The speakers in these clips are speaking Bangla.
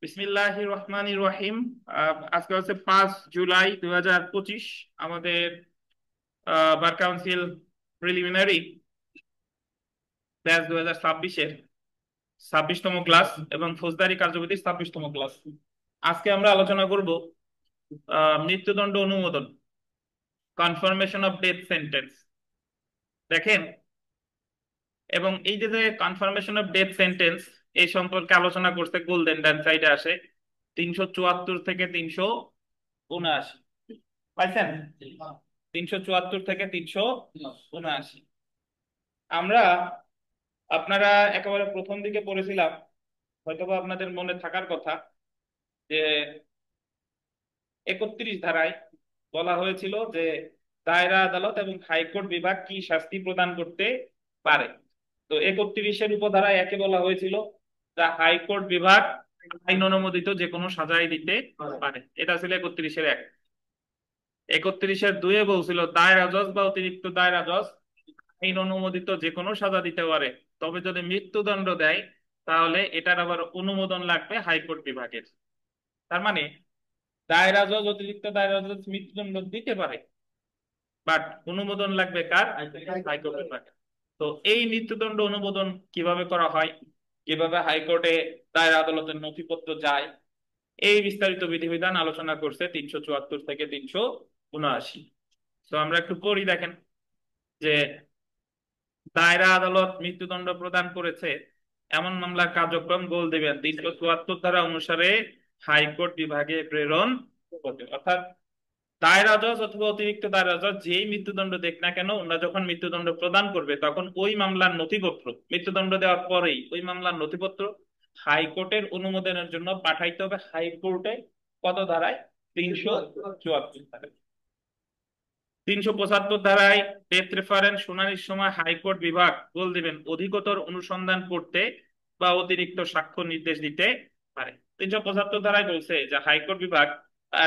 বিসমিল্লাহির রহমানির রহিম। আজকে হচ্ছে 5 জুলাই 2025। আমাদের বার কাউন্সিল প্রিলিমিনারি ব্যাচ 2026-এর 26তম ক্লাস এবং ফৌজদারি কার্যবিধির 26তম ক্লাস। আজকে আমরা আলোচনা করব মৃত্যুদণ্ড অনুমোদন, কনফার্মেশন অফ ডেথ সেন্টেন্স। দেখেন, এবং এই যে কনফার্মেশন অফ ডেথ সেন্টেন্স, এই সম্পর্কে আলোচনা করতে গোল্ডেন ডান সাইডে আসে 374 থেকে 379। পাইছেন? 374 থেকে 379। আমরা আপনারা একেবারে প্রথম দিকে পড়েছিলাম, হয়তোবা আপনাদের মনে থাকার কথা, যে 31 ধারায় বলা হয়েছিল যে দায়রা আদালত এবং হাইকোর্ট বিভাগ কি শাস্তি প্রদান করতে পারে। তো 31-এর উপধারায় একে বলা হয়েছিল যা হাইকোর্ট বিভাগ আইন অনুমোদিত যে কোনো সাজাই দিতে পারে। এটা ছিল 31-এর 1। 31-এর 2-এ বলছিল দায়রা জজ বা অতিরিক্ত দায়রা জজ আইন অনুমোদিত যে কোনো সাজা দিতে পারে, তবে যদি মৃত্যুদণ্ড দেয় তাহলে এটার আবার অনুমোদন লাগবে হাইকোর্ট বিভাগের। তার মানে দায়রা জজ, অতিরিক্ত দায়রা জজ মৃত্যুদণ্ড দিতে পারে, বাট অনুমোদন লাগবে কার? হাইকোর্ট বিভাগের। তো এই মৃত্যুদণ্ড অনুমোদন কিভাবে করা হয়, কিভাবে হাইকোর্টে দায়রা আদালতের নথিপত্র যায়, এই বিস্তারিত বিধিবিধান আলোচনা করছে 374 থেকে 379। তো আমরা একটু পড়ি। দেখেন যে দায়রা আদালত মৃত্যুদণ্ড প্রদান করেছে এমন মামলার কার্যক্রম গোল দিবেন 374 ধারা অনুসারে হাইকোর্ট বিভাগে প্রেরণ করবে। অর্থাৎ দায়রা জজ অথবা অতিরিক্ত দায়রা জজ যেই মৃত্যুদণ্ড দেখ না কেন, ওনারা যখন মৃত্যুদণ্ড প্রদান করবে তখন ওই মামলার নথিপত্র, মৃত্যুদণ্ড দেওয়ার পরেই ওই মামলার নথিপত্র হাইকোর্টের অনুমোদনের জন্য পাঠাইতে হবে হাইকোর্টে। কত ধারায়? 374 ধারায়। 375 ধারায় ডেথ রেফারেন্স শুনানির সময় হাইকোর্ট বিভাগ বল দিবেন অধিকতর অনুসন্ধান করতে বা অতিরিক্ত সাক্ষ্য নির্দেশ দিতে পারে। 375 ধারায় বলছে যে হাইকোর্ট বিভাগ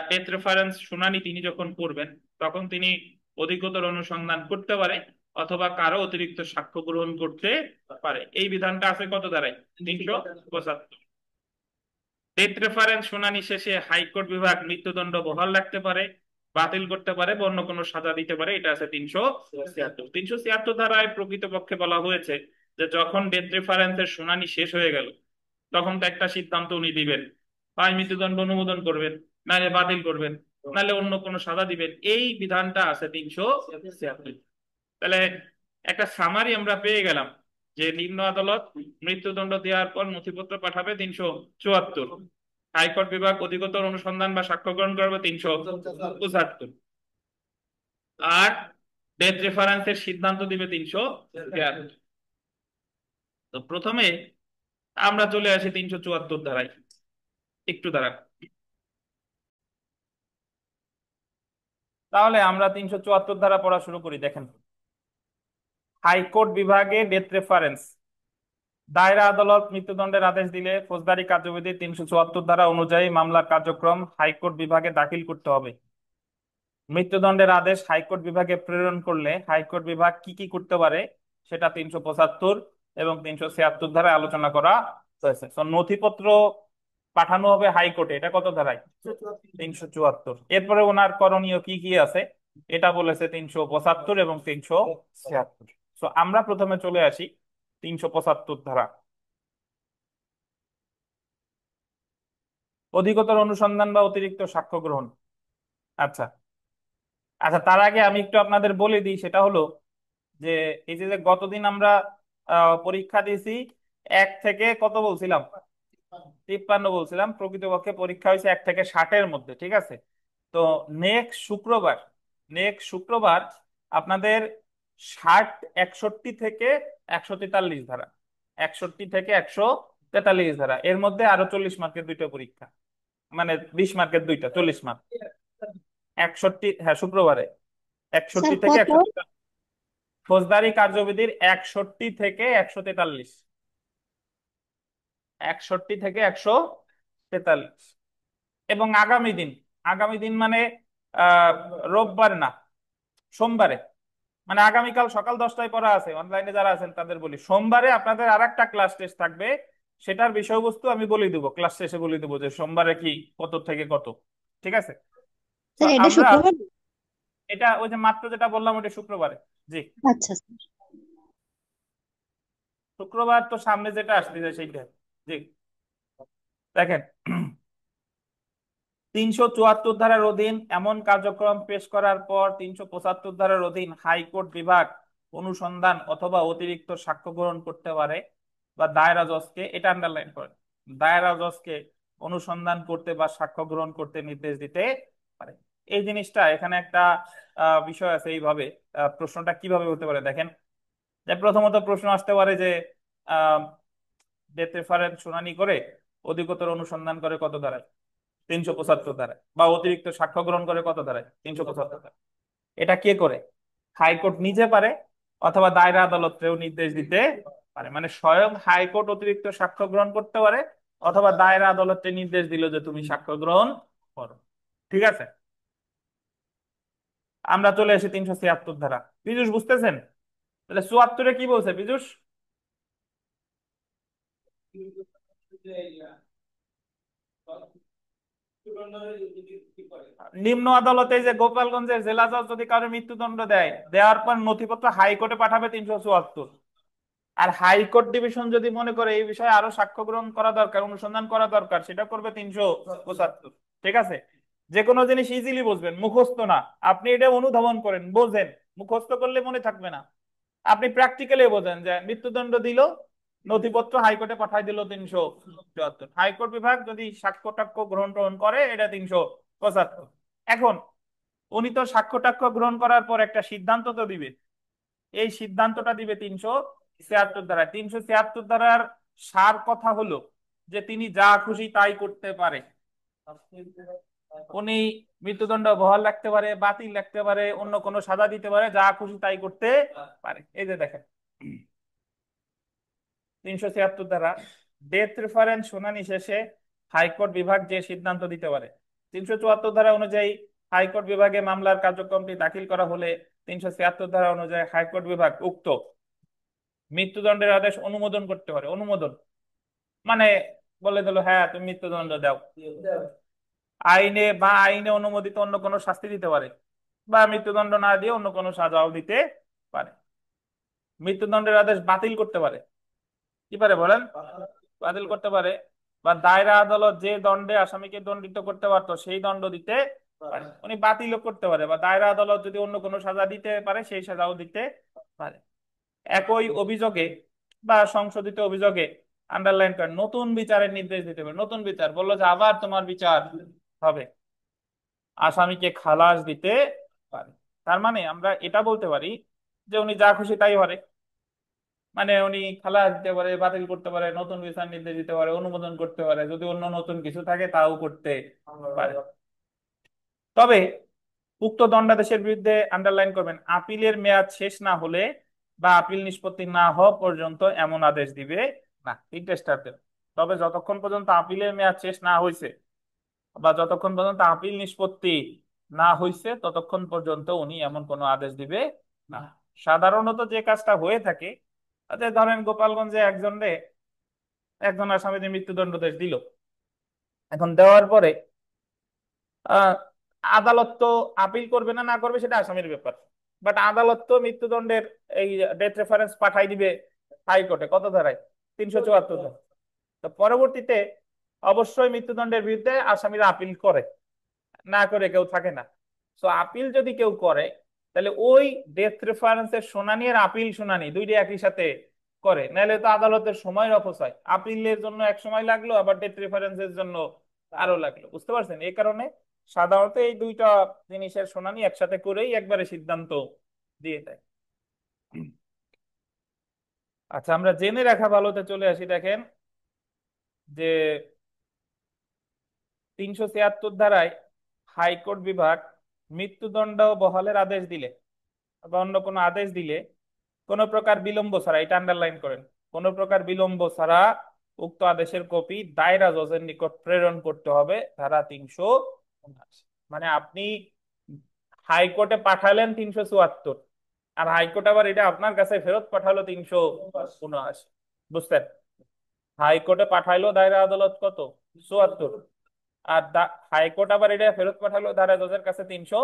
ডেথ রেফারেন্স শুনানি তিনি যখন করবেন তখন তিনি অধিকতর অনুসন্ধান করতে পারে অথবা কারো অতিরিক্ত সাক্ষ্য গ্রহণ করতে পারে। এই বিধানটা আছে কত ধারায়? 375। ডেথ রেফারেন্স শুনানি শেষে হাইকোর্ট বিভাগ মৃত্যুদণ্ড বহাল রাখতে পারে, বাতিল করতে পারে বা অন্য কোনো সাজা দিতে পারে। এটা আছে 376। 376 ধারায় প্রকৃতপক্ষে বলা হয়েছে যে যখন ডেথ রেফারেন্সের শুনানি শেষ হয়ে গেল তখন তো একটা সিদ্ধান্ত উনি দিবেন, হয় মৃত্যুদণ্ড অনুমোদন করবেন, নাহলে বাতিল করবেন, নাহলে অন্য কোনো সাজা দিবেন। এই বিধানটা আছে 376। তাহলে একটা সামারি আমরা পেয়ে গেলাম যে নিম্ন আদালত মৃত্যুদণ্ড দেওয়ার পর নথিপত্র পাঠাবে 374, হাইকোর্ট বিভাগ অধিকতর অনুসন্ধান বা সাক্ষ্য গ্রহণ করবে 375, আর ডেথ রেফারেন্সের সিদ্ধান্ত দিবে 373। তো প্রথমে আমরা চলে আসি 374 ধারায়। একটু দাঁড়ান, তাহলে আমরা 374 ধারা পড়া শুরু করি। দেখেন, হাইকোর্ট বিভাগে ডেথ রেফারেন্স দায়রা আদালত মৃত্যুদণ্ডের আদেশ দিলে ফৌজদারি কার্যবিধি 374 ধারা অনুযায়ী মামলার কার্যক্রম হাইকোর্ট বিভাগে দাখিল করতে হবে। মৃত্যুদণ্ডের আদেশ হাইকোর্ট বিভাগে প্রেরণ করলে হাইকোর্ট বিভাগ কি কি করতে পারে সেটা 375 এবং 376 ধারায় আলোচনা করা হয়েছে। তো নথিপত্র পাঠানো হবে হাইকোর্টে, এটা কত ধারায়? 374। এরপরে ওনার করণীয় কি কি আছে এটা বলেছে 375 এবং 376। তো আমরা প্রথমে চলে আসি 375 ধারা, অধিকতর অনুসন্ধান বা অতিরিক্ত সাক্ষ্য গ্রহণ। আচ্ছা আচ্ছা, তার আগে আমি একটু আপনাদের বলে দিই, সেটা হলো যে এই যে যে গতদিন আমরা পরীক্ষা দিয়েছি 1 থেকে কত বলছিলাম? 53 বলছিলাম। প্রকৃতপক্ষে পরীক্ষা হয়েছে 1 থেকে 60-এর মধ্যে, ঠিক আছে? তো নেক্সট শুক্রবার আপনাদের 60, 61 থেকে 143 ধারা, 61 থেকে 143 ধারা, এর মধ্যে আরো 40 মার্কের দুইটা পরীক্ষা, মানে 20 মার্কের দুইটা, 40 মার্ক। 61, হ্যাঁ শুক্রবারে, স্যার 61 থেকে কত? 143। ফৌজদারি কার্যবিধির 61 থেকে 143, 61 থেকে 143। এবং আগামী দিন মানে আহ রোববার না, সোমবারে, মানে আগামীকাল সকাল 10টায় পড়া আছে, অনলাইনে যারা আছেন তাদের বলি, সোমবারে আপনাদের আর একটা ক্লাস টেস্ট থাকবে সেটার বিষয়বস্তু আমি বলে দেবো, ক্লাস শেষে বলে দেবো যে সোমবারে কি কত থেকে কত। ঠিক আছে? তো স্যার এটা আমরা শুক্রবার? এটা ওই যে মাত্র যেটা বললাম ওটা শুক্রবারে। জি, আচ্ছা স্যার। শুক্রবার তো সামনে যেটা আসতেছে সেইটা। জি, দেখেন, 374 ধারার অধীন এমন কার্যক্রম পেশ করার পর 375 ধারার অধীন হাইকোর্ট বিভাগ অনুসন্ধান অথবা অতিরিক্ত সাক্ষ্য গ্রহণ করতে পারে, বা দায়রা জজকে, এটা আন্ডারলাইন করেন, দায়রা জজকে অনুসন্ধান করতে বা সাক্ষ্য গ্রহণ করতে নির্দেশ দিতে পারে। এই জিনিসটা এখানে একটা বিষয় আছে এইভাবে। প্রশ্নটা কিভাবে হতে পারে দেখেন, যে প্রথমত প্রশ্ন আসতে পারে যে ডেথ রেফারেন্স শুনানি করে অধিকতর অনুসন্ধান করে কত ধারায়? 375 ধারায়। বা অতিরিক্ত সাক্ষ্য গ্রহণ করে কত ধারায়? 375 ধারায়। এটা কে করে? হাইকোর্ট নিজে পারে, অথবা দায়রা আদালতেও নির্দেশ দিতে পারে। মানে স্বয়ং হাইকোর্ট অতিরিক্ত সাক্ষ্য গ্রহণ করতে পারে, অথবা দায়রা আদালতে নির্দেশ দিল যে তুমি সাক্ষ্য গ্রহণ করো। ঠিক আছে? আমরা চলে এসে 376 ধারা। পীযুষ বুঝতেছেন? তাহলে 74-এ কি বলছে পীযুষ? নিম্ন আদালতে যে গোপালগঞ্জের জেলা জজ যদি কারো মৃত্যুদণ্ড দেয়, দেওয়ার পর নথিপত্র হাইকোর্টে পাঠাবে 374। আর হাইকোর্ট ডিভিশন যদি মনে করে এই বিষয়ে আরো সাক্ষ্য গ্রহণ করা দরকার, অনুসন্ধান করা দরকার, সেটা করবে 375। ঠিক আছে? যে কোনো জিনিস ইজিলি বুঝবেন, মুখস্থ না। আপনি এটা অনুধাবন করেন, বোঝেন। মুখস্থ করলে মনে থাকবে না। আপনি প্র্যাকটিক্যালি বোঝেন যে মৃত্যুদণ্ড দিল, নথিপত্র হাইকোর্টে পাঠাই দিল 374। হাইকোর্ট বিভাগ যদি সাক্ষ্য টাক্ষ্য গ্রহণ টহন করে, এটা 375। এখন উনি তো সাক্ষ্য টাক্ষ্য গ্রহণ করার পর একটা সিদ্ধান্ত তো দিবে। এই সিদ্ধান্তটা দিবে 376 ধারায়। 376 ধারার সার কথা হলো যে তিনি যা খুশি তাই করতে পারে। উনি মৃত্যুদণ্ড বহাল রাখতে পারে, বাতিল রাখতে পারে, অন্য কোনো সাজা দিতে পারে, যা খুশি তাই করতে পারে। এই যে দেখেন, 376 ধারা, ডেথ রেফারেন্স শুনানি শেষে হাইকোর্ট বিভাগ যে সিদ্ধান্ত দিতে পারে। 374 ধারা অনুযায়ী হাইকোর্ট বিভাগে মামলার কার্যক্রমটি দাখিল করা হলে 376 ধারা অনুযায়ী হাইকোর্ট বিভাগ উক্ত মৃত্যুদণ্ডের আদেশ অনুমোদন করতে পারে। অনুমোদন মানে বলে দিল হ্যাঁ তুমি মৃত্যুদণ্ড দাও। আইনে অনুমোদিত অন্য কোনো শাস্তি দিতে পারে, বা মৃত্যুদণ্ড না দিয়ে অন্য কোনো সাজাও দিতে পারে। মৃত্যুদণ্ডের আদেশ বাতিল করতে পারে। কি পারে বলেন? বাতিল করতে পারে। বা দায়রা আদালত যে দণ্ডে আসামিকে দণ্ডিত করতে পারতো সেই দণ্ড দিতে পারে, উনি বাতিলও করতে পারে। বা দায়রা আদালত যদি অন্য কোনো সাজা দিতে পারে সেই সাজাও দিতে পারে। একই অভিযোগে বা সংশোধিত অভিযোগে আন্ডারলাইন করে নতুন বিচারের নির্দেশ দিতে পারে। নতুন বিচার বললো যে আবার তোমার বিচার হবে, আসামিকে খালাস দিতে পারে। তার মানে আমরা এটা বলতে পারি যে উনি যা খুশি তাই পারে। মানে উনি খালাস দিতে পারে, বাতিল করতে পারে, নতুন বিচার নির্দেশ দিতে পারে, অনুমোদন করতে পারে, যদি অন্য নতুন কিছু থাকে তাও করতে পারে। তবে উক্ত দণ্ডাদেশের বিরুদ্ধে আন্ডারলাইন করবেন আপিলের মেয়াদ শেষ না হলে বা আপিল নিষ্পত্তি না হওয়া পর্যন্ত এমন আদেশ দিবে না। তিনটে স্টার দেন। তবে যতক্ষণ পর্যন্ত আপিলের মেয়াদ শেষ না হয়েছে বা যতক্ষণ পর্যন্ত আপিল নিষ্পত্তি না হয়েছে ততক্ষণ পর্যন্ত উনি এমন কোনো আদেশ দিবে না। সাধারণত যে কাজটা হয়ে থাকে, যে ধরেন গোপালগঞ্জে একজন আসামিদের মৃত্যুদণ্ড দেশ দিল। এখন দেওয়ার পরে আহ আদালত তো আপিল করবে না না করবে সেটা আসামির ব্যাপার। বাট আদালত তো মৃত্যুদণ্ডের এই ডেথ রেফারেন্স পাঠাই দিবে হাইকোর্টে। কত ধারায়? 374 ধারায়। তো পরবর্তীতে অবশ্যই মৃত্যুদণ্ডের বিরুদ্ধে আসামিরা আপিল করে, না করে কেউ থাকে না। তো আপিল যদি কেউ করে, তাহলে ওই ডেথ রেফারেন্সের শুনানি আর আপিল শুনানি দুইটা একই সাথে করে, নাহলে তো আদালতের সময়ের অপচয়। আপিলের জন্য এক সময় লাগলো, আবার ডেথ রেফারেন্সের জন্য আরো লাগলো। বুঝতে পারছেন? এই কারণে সাধারণত এই দুইটা জিনিসের শুনানি একসাথে করেই একবারে সিদ্ধান্ত দিয়ে দেয়। আচ্ছা, আমরা জেনে রাখা ভালোতে চলে আসি। দেখেন যে 376 ধারায় হাইকোর্ট বিভাগ মৃত্যুদণ্ড বহালের আদেশ দিলে বা অন্য কোনো আদেশ দিলে কোনো প্রকার বিলম্ব ছাড়া, এটা আন্ডারলাইন করেন, কোনো প্রকার বিলম্ব ছাড়া উক্ত আদেশের কপি দায়রা জজের নিকট প্রেরণ করতে হবে, ধারা 379। মানে আপনি হাইকোর্টে পাঠালেন 374, আর হাইকোর্ট আবার এটা আপনার কাছে ফেরত পাঠালো 379। বুঝছেন? হাইকোর্টে পাঠাইলো দায়রা আদালত কত? 74। আর হাইকোর্ট আবার এটা ফেরত পাঠালো দায়রা জজের কাছে 300।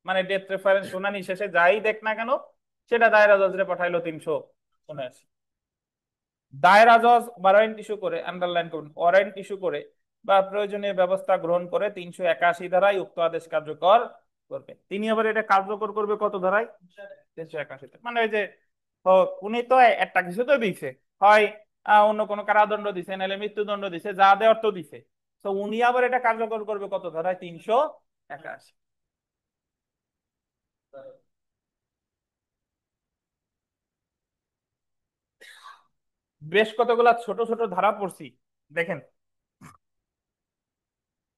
মানে ডেথ রেফারেন্স শুনানি শেষে যাই দেখ না কেন, সেটা দায়রা জজরে পাঠাইলো 379। দায়রা জজ ওয়ারেন্ট ইস্যু করে, আন্ডারলাইন করুন, ওয়ারেন্ট ইস্যু করে বা প্রয়োজনীয় ব্যবস্থা গ্রহণ করে 381 ধারায় উক্ত আদেশ কার্যকর করবে। তিনি আবার এটা কার্যকর করবে কত ধারায়? 381। মানে ওই যে, ও, উনি তো একটা কিছু তো দিছে, হয় অন্য কোনো কারাদণ্ড দিছে, নাহলে মৃত্যুদণ্ড দিছে, যা দেওয়ার তো দিছে। তো উনি আবার এটা কার্যকর করবে কত ধারায়? 381। বেশ কতগুলা ছোট ছোট ধারা পড়ছি, দেখেন।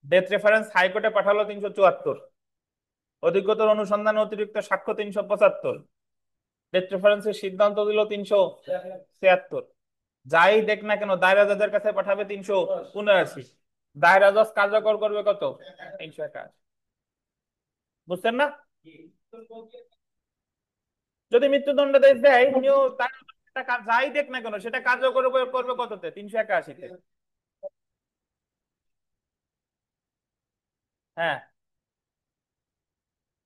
ডেথ রেফারেন্স হাইকোর্টে পাঠালো 374, অধিকতর অনুসন্ধান অতিরিক্ত সাক্ষ্য 375, ডেথ রেফারেন্সের সিদ্ধান্ত দিল 376। যাই দেখ না কেন দায়রা জজের কাছে পাঠাবে 379। দায়রা জজ কার্যকর করবে কত? 381। বুঝছেন না? যদি মৃত্যুদণ্ড দেশ দেয়, উনিও যাই দেখ না কেন সেটা কার্যকর করবে করবে কততে? 381-তে। হ্যাঁ,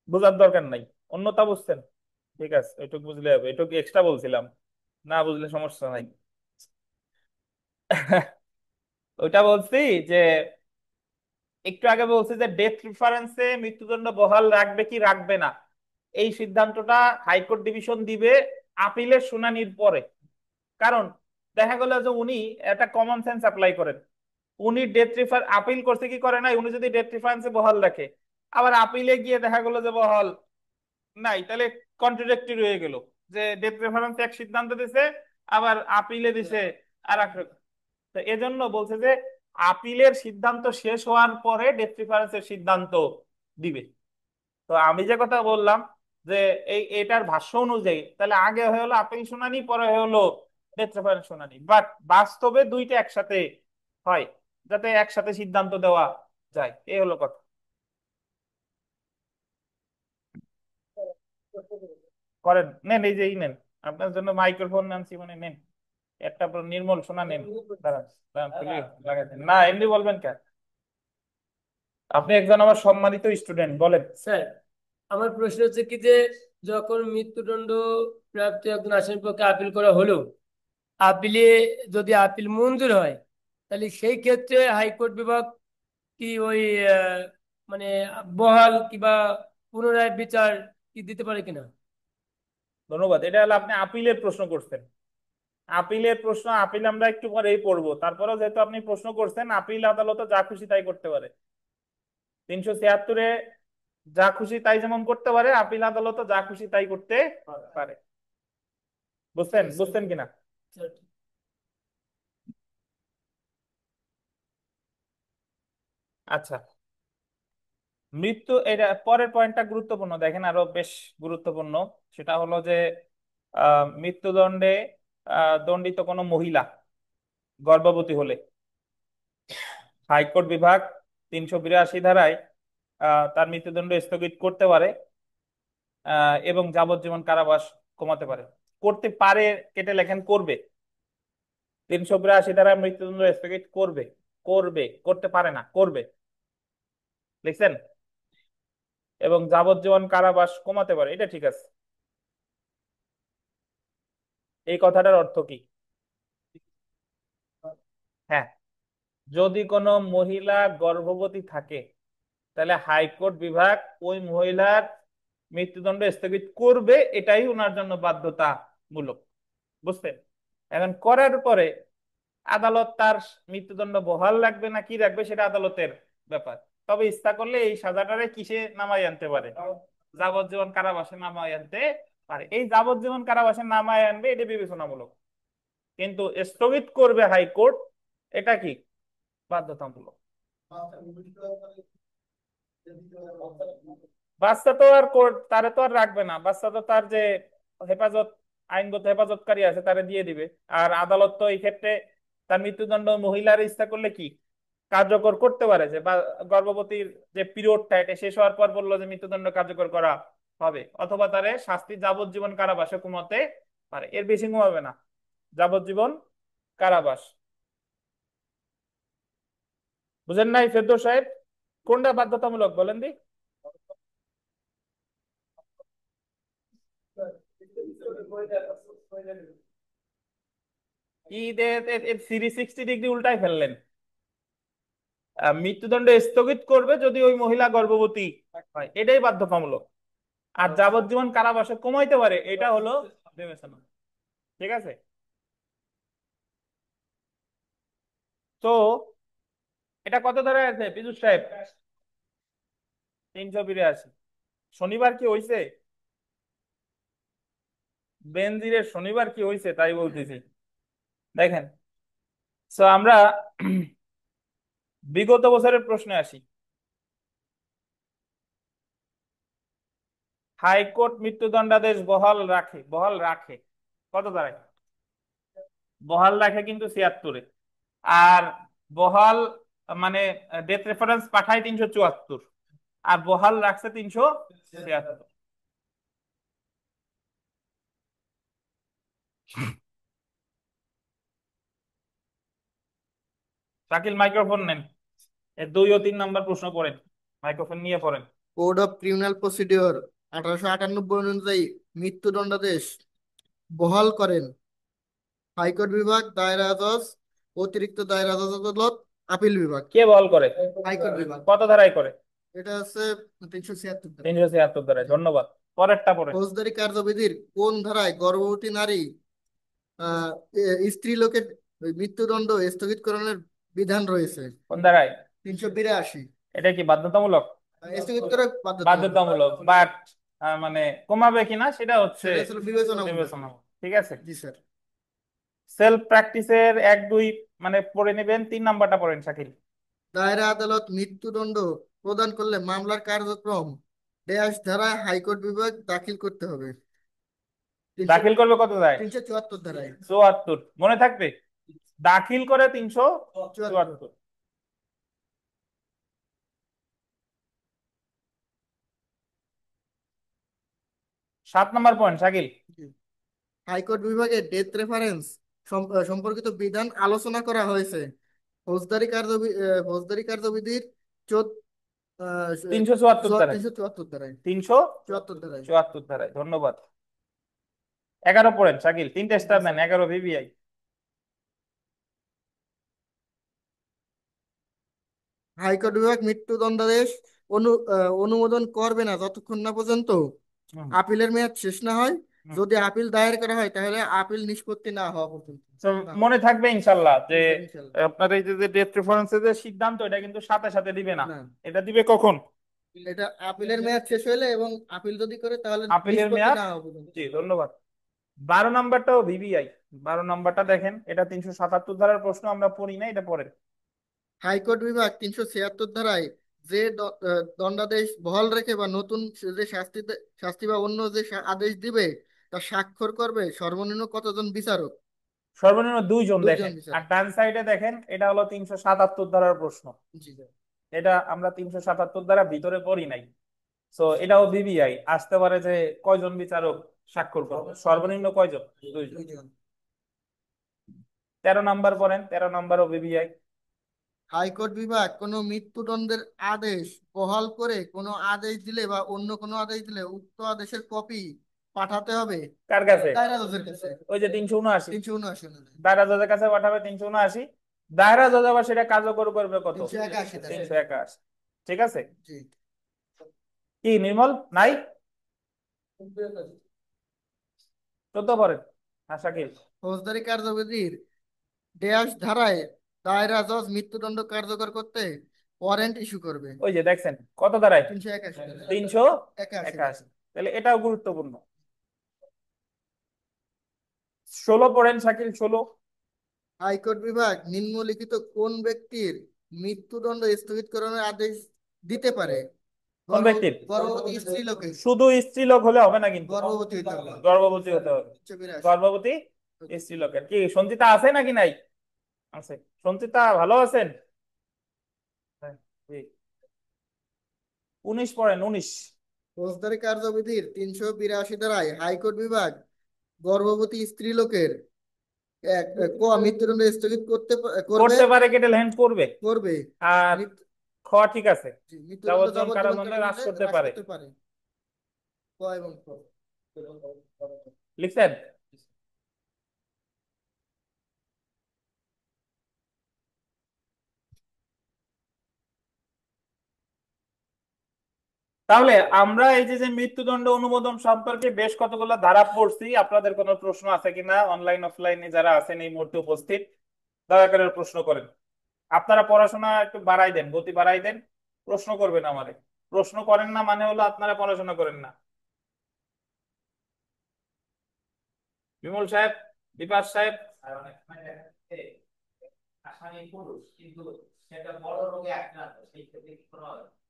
বোঝার দরকার নাই, অন্যতা বুঝছেন? ঠিক আছে, এটুকু বুঝলে হবে, এটুকু এক্সট্রা বলছিলাম, না বুঝলে সমস্যা নাই। ওইটা বলছি যে, একটু আগে বলছি যে ডেথ রেফারেন্সে মৃত্যুদণ্ড বহাল রাখবে কি রাখবে না, এই সিদ্ধান্তটা হাইকোর্ট ডিভিশন দিবে আপিলের শুনানির পরে। কারণ দেখা গেল যে উনি একটা কমন সেন্স অ্যাপ্লাই করেন, উনি ডেথ রেফার আপিল করছে কি করে নাই, উনি যদি ডেথ রেফারেন্সে বহাল রাখে, আবার আপিলে গিয়ে দেখা গেলো যে বহাল নাই, তাহলে কন্ট্রাডিক্টরি হয়ে গেল, যে ডেথ রেফারেন্স এক সিদ্ধান্ত দিছে, আবার আপিলে দিছে আর এক রকম। তো এজন্য বলছে যে আপিলের সিদ্ধান্ত শেষ হওয়ার পরে ডেথ রেফারেন্সের সিদ্ধান্ত দিবে। তো আমি যে কথা বললাম যে এটার ভাষ্য অনুযায়ী তাহলে আগে হয়ে হলো আপিল শুনানি, পরে হয়ে হলো ডেথ রেফারেন্স শুনানি, বাট বাস্তবে দুইটা একসাথে হয়, যাতে একসাথে সিদ্ধান্ত দেওয়া যায়, এই হলো কথা। করেন, নেন, এই যে নেন, আপনার জন্য মাইক্রোফোন আনছি, মানে নেন একটা পুরো নির্মল শোনা নেন। দাঁড়ান, দাঁড়ান, খুলে লাগাই দেন। না, এমনি বলবেন কেন? আপনি একজন আমার সম্মানিত স্টুডেন্ট, বলেন। স্যার, আমার প্রশ্ন হচ্ছে কি যে যখন মৃত্যুদণ্ড প্রাপ্ত একজন আসামির পক্ষে আপিল করা হলো, আপিলে যদি আপিল মঞ্জুর হয়, তাহলে সেই ক্ষেত্রে হাইকোর্ট বিভাগ কি ওই আহ, মানে বহাল কিংবা পুনরায় বিচার কি দিতে পারে কিনা? ধন্যবাদ, এটা হলো আপনি আপিলের প্রশ্ন করছেন। আপিলের প্রশ্ন আপিল আমরা একটু পরেই পড়বো, তারপরেও যেহেতু আপনি প্রশ্ন করছেন, আপিল আদালত যা খুশি তাই করতে পারে। 376-এ যা খুশি তাই যেমন করতে পারে, আপিল আদালত যা খুশি তাই করতে পারে। বুঝছেন? ঠিক আছে বুঝছেন কিনা? স্যার। আচ্ছা, মৃত্যু, এটা পরের পয়েন্টটা গুরুত্বপূর্ণ, দেখেন আরো বেশ গুরুত্বপূর্ণ। সেটা হলো যে মৃত্যুদণ্ডে দণ্ডিত কোনো মহিলা গর্ভবতী হলে হাইকোর্ট বিভাগ 382 ধারায় তার মৃত্যুদণ্ড স্থগিত করতে পারে, এবং যাবজ্জীবন কারাবাস কমাতে পারে। করতে পারে, কেটে লেখেন করবে। 382 ধারায় মৃত্যুদণ্ড স্থগিত করবে, করবে, করতে পারে না, করবে, লিখছেন? এবং যাবজ্জীবন কারাবাস কমাতে পারে, এটা ঠিক আছে। এই কথাটার অর্থ কি? হ্যাঁ, যদি কোনো মহিলা গর্ভবতী থাকে, তাহলে হাইকোর্ট বিভাগ ওই মহিলার মৃত্যুদণ্ড স্থগিত করবে, এটাই ওনার জন্য বাধ্যতামূলক। বুঝছেন? এখন করার পরে আদালত তার মৃত্যুদণ্ড বহাল রাখবে না কি রাখবে সেটা আদালতের ব্যাপার। তবে ইচ্ছা করলে এই সাজাটারে কিসে নামাই আনতে পারে? যাবজ্জীবন কারাবাসে নামাই আনতে পারে। এই যাবজ্জীবন কারাবাসে নামাই আনবে, এটা বিবেচনামূলক, কিন্তু স্থগিত করবে হাইকোর্ট, এটা কি? বাধ্যতামূলক। বাচ্চা তো আর তারে তো আর রাখবে না, বাচ্চা তো তার যে হেফাজত, আইনগত হেফাজতকারী আছে তারে দিয়ে দিবে। আর আদালত তো এই ক্ষেত্রে তার মৃত্যুদণ্ড মহিলার ইচ্ছা করলে কি কার্যকর করতে পারে, যে বা গর্ভবতীর যে পিরিয়ডটা এটা শেষ হওয়ার পর বললো যে মৃত্যুদণ্ড কার্যকর করা হবে, অথবা তারে শাস্তি যাবজ্জীবন কারাবাসে কমাতে পারে, এর বেশি কমাবে না। যাবজ্জীবন কারাবাস। বুঝেন নাই ফেরদৌস সাহেব? কোনটা বাধ্যতামূলক বলেন দি? কি 360 ডিগ্রি উল্টাই ফেললেন। মৃত্যুদণ্ড স্থগিত করবে যদি ওই মহিলা গর্ভবতী হয়, এটাই বাধ্যতামূলক। আর যাবজ্জীবন কারাবাসে কমাইতে পারে, এটা হলো বিবেচনা। ঠিক আছে। তো এটা কত ধরে আছে পীযুষ সাহেব? 382। শনিবার কি হইছে? বেনজিরের শনিবার কি হইছে তাই বলতেছি। দেখেন, তো আমরা বিগত বছরের প্রশ্নে আসি। হাইকোর্ট মৃত্যুদণ্ডাদেশ বহাল রাখে কত দাঁড়ায়? বহাল রাখে কিন্তু 76-এ। আর বহাল মানে ডেথ রেফারেন্স পাঠায় 374, আর বহাল রাখছে 376। শাকিল মাইক্রোফোন নেন, 2 ও 3 নম্বর প্রশ্ন পড়েন, মাইক্রোফোন নিয়ে পড়েন। কোড অফ ক্রিমিনাল প্রসিডিওর 1898 অনুযায়ী মৃত্যুদণ্ডাদেশ বহাল করেন হাইকোর্ট বিভাগ, দায়রা জজ, অতিরিক্ত দায়রা জজ আদালত, আপিল বিভাগ। কে বহাল করে? হাইকোর্ট বিভাগ। কত ধারায় করে? এটা হচ্ছে 376 ধারা। 376 ধারায়। ধন্যবাদ। পরেরটা পড়েন। ফৌজদারি কার্যবিধির কোন ধারায় গর্ভবতী নারী স্ত্রী লোকের মৃত্যুদণ্ড স্থগিতকরণের বিধান রয়েছে? কোন ধারায়? 382। এটা কি বাধ্যতামূলক? স্থগিত করা বাধ্যতামূলক, বাট মানে কমাবে কিনা সেটা হচ্ছে সেটা আসলে বিবেচনা। বিবেচনা। ঠিক আছে। জি স্যার। সেলফ প্র্যাকটিসের 1 2 মানে পড়ে নেবেন। 3 নাম্বারটা পড়েন শাকিল। দায়রা আদালত মৃত্যুদণ্ড প্রদান করলে মামলার কার্যক্রম ড্যাশ ধারায় হাইকোর্ট বিভাগ দাখিল করতে হবে? দাখিল করবে কত ধারায়? 374 ধারায়। 74 মনে থাকবে। দাখিল করে 374। 7 নম্বর পয়েন্ট শাকিল। হাইকোর্ট বিভাগে ডেথ রেফারেন্স সম্পর্কিত বিধান আলোচনা করা হয়েছে ফৌজদারি কার্যবিধির 374 ধারায়। 374 ধারায়। 374 74 ধারায়। ধারায়। ধন্যবাদ। 11 পড়েন শাকিল, 3টে স্টার দেন, 11 ভিভিআই। হাইকোর্ট বিভাগ মৃত্যুদণ্ডাদেশ অনুমোদন করবে না যতক্ষণ না পর্যন্ত আপিলের মেয়াদ শেষ না হয়। যদি আপিল দায়ের করা হয় তাহলে আপিল নিষ্পত্তি না হওয়া পর্যন্ত। তো মনে থাকবে ইনশাল্লাহ যে ইনশাল্লাহ। আপনার এই যে ডেথ প্রেফারেন্সের যে সিদ্ধান্ত, এটা কিন্তু সাথে সাথে দিবে না। না, এটা দিবে কখন? এটা আপিলের মেয়াদ শেষ হলে এবং আপিল যদি করে তাহলে আপিলের নিষ্পত্তি মেয়াদ। না হওয়া পর্যন্ত। জি ধন্যবাদ। 12 নম্বরটাও ভিভিআই। 12 নম্বরটা দেখেন, এটা 377 ধারার প্রশ্ন, আমরা পড়ি না, এটা পড়েন। হাইকোর্ট বিভাগ 376 ধারায় যে দণ্ডাদেশ বহাল রেখে বা নতুন যে শাস্তি বা অন্য যে আদেশ দিবে তা স্বাক্ষর করবে সর্বনিম্ন কতজন বিচারক? সর্বনিম্ন 2 জন। 2 দেখেন, জন বিচারক। আর ডান সাইডে দেখেন, এটা হলো 377 ধারার প্রশ্ন। জি স্যার। এটা আমরা 377 ধারা ভিতরে পড়ি নাই। তো এটাও ভিভিআই আসতে পারে যে কয়জন বিচারক স্বাক্ষর করবে, সর্বনিম্ন কয়জন? 2 জন। 2 জন। 13 নম্বর পড়েন, 13 নম্বরও ভিভিআই। হাইকোর্ট বিভাগ কোনো মৃত্যুদণ্ডের আদেশ বহাল করে কোনো আদেশ দিলে বা অন্য কোনো আদেশ দিলে উক্ত আদেশের কপি পাঠাতে হবে কার কাছে? দায়রা জজের কাছে। ওই যে 379। 379 অনুযায়ী। দায়রা জজের কাছে পাঠাবে 379। দায়রা জজ আবার সেটা কার্যকর করবে কত? 381 ধারায়। 381। ঠিক আছে। জি। কি নির্মল নাই? 14 পড়েন। আশা কি? ফৌজদারি কার্যবিধির ড্যাশ ধারায় দায়রা জজ মৃত্যুদণ্ড কার্যকর করতে ওয়ারেন্ট ইস্যু করবে? ওই যে দেখছেন কত দাঁড়ায়? 381 ধারায়। 381। তাহলে এটাও গুরুত্বপূর্ণ। 16 পড়েন শাকিল, 16। হাইকোর্ট বিভাগ নিম্নলিখিত কোন ব্যক্তির মৃত্যুদণ্ড স্থগিতকরণের আদেশ দিতে পারে? কোন ব্যক্তির? গর্ভবতী স্ত্রী লোকের। শুধু স্ত্রীলোক হলে হবে না কিন্তু, গর্ভবতী হতে হবে। গর্ভবতী হতে হবে। 382। গর্ভবতী স্ত্রীলোকের। কি সঞ্চিতা আছে নাকি নাই? আছে। সঞ্চিতা ভালো আছেন? হ্যাঁ, জি। 19 পড়েন, 19। ফৌজদারি কার্যবিধির 382 ধারায় হাইকোর্ট বিভাগ গর্ভবতী স্ত্রী লোকের মৃত্যুদণ্ড স্থগিত করবে। করতে পারে কেটে লেহেন করবে। করবে। আর মৃত্যু- খ ঠিক আছে, জি, মৃত্যুদণ্ড যাবজ্জীবন যাবজ্জীবন কারাদণ্ড হ্রাস কারাদণ্ডে করতে হ্রাস পারে। করতে পারে। ক এবং খ। লিখছেন? তাহলে আমরা এই যে যে মৃত্যুদণ্ড অনুমোদন সম্পর্কে বেশ কতগুলো ধারা পড়ছি, আপনাদের কোনো প্রশ্ন আছে কিনা অনলাইন অফলাইনে যারা আছেন এই মুহূর্তে উপস্থিত, দয়া করে প্রশ্ন করেন। আপনারা পড়াশোনা একটু বাড়াই দেন, গতি বাড়াই দেন, প্রশ্ন করবেন আমারে। প্রশ্ন করেন না মানে হলো আপনারা পড়াশোনা করেন না। বিমল সাহেব, বিপাশ সাহেব। আসামি পুরুষ কিন্তু সেটা বড় রোগে আক্রান্ত, সেই ক্ষেত্রে কি কোনো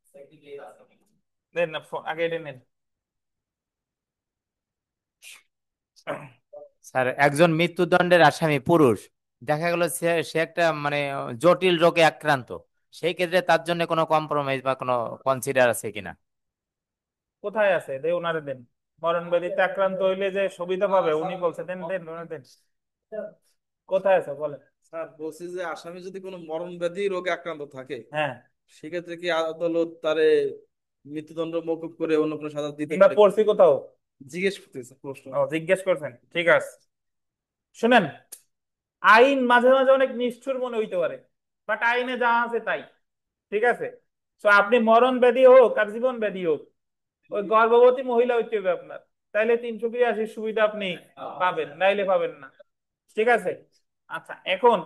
সার্টিফিকেট আছে কিনা? দেন না, আগে এটা নেন। স্যার, একজন মৃত্যুদণ্ডের আসামি পুরুষ, দেখা গেল সে সে একটা মানে জটিল রোগে আক্রান্ত, সেই ক্ষেত্রে তার জন্য কোনো কম্প্রোমাইজ বা কোনো কনসিডার আছে কিনা? কোথায় আছে দে, ওনারে দেন। মরণ ব্যাধিতে আক্রান্ত হইলে যে সুবিধা পাবে উনি বলছে, দেন দেন ওনারে দেন। কোথায় আছে বলেন। স্যার বলছি যে আসামি যদি কোনো মরণ ব্যাধি রোগে আক্রান্ত থাকে, হ্যাঁ, সেক্ষেত্রে কি আদালত তারে মৃত্যুদণ্ড মকুব করে অন্য কোনো সাজা দিতে আমরা পারে? পড়ছি কোথাও? জিজ্ঞেস করতেছে প্রশ্ন। ও, জিজ্ঞেস করছেন, ঠিক আছে। শুনেন, আইন মাঝে মাঝে অনেক নিষ্ঠুর মনে হইতে পারে, বাট আইনে যা আছে তাই, ঠিক আছে। তো আপনি মরণ ব্যাধি হোক আর জীবন ব্যাধি হোক, ওই গর্ভবতী মহিলা হইতে হবে আপনার, তাইলে 382 সুবিধা আপনি পাবেন, নাইলে পাবেন না, ঠিক আছে। আচ্ছা, এখন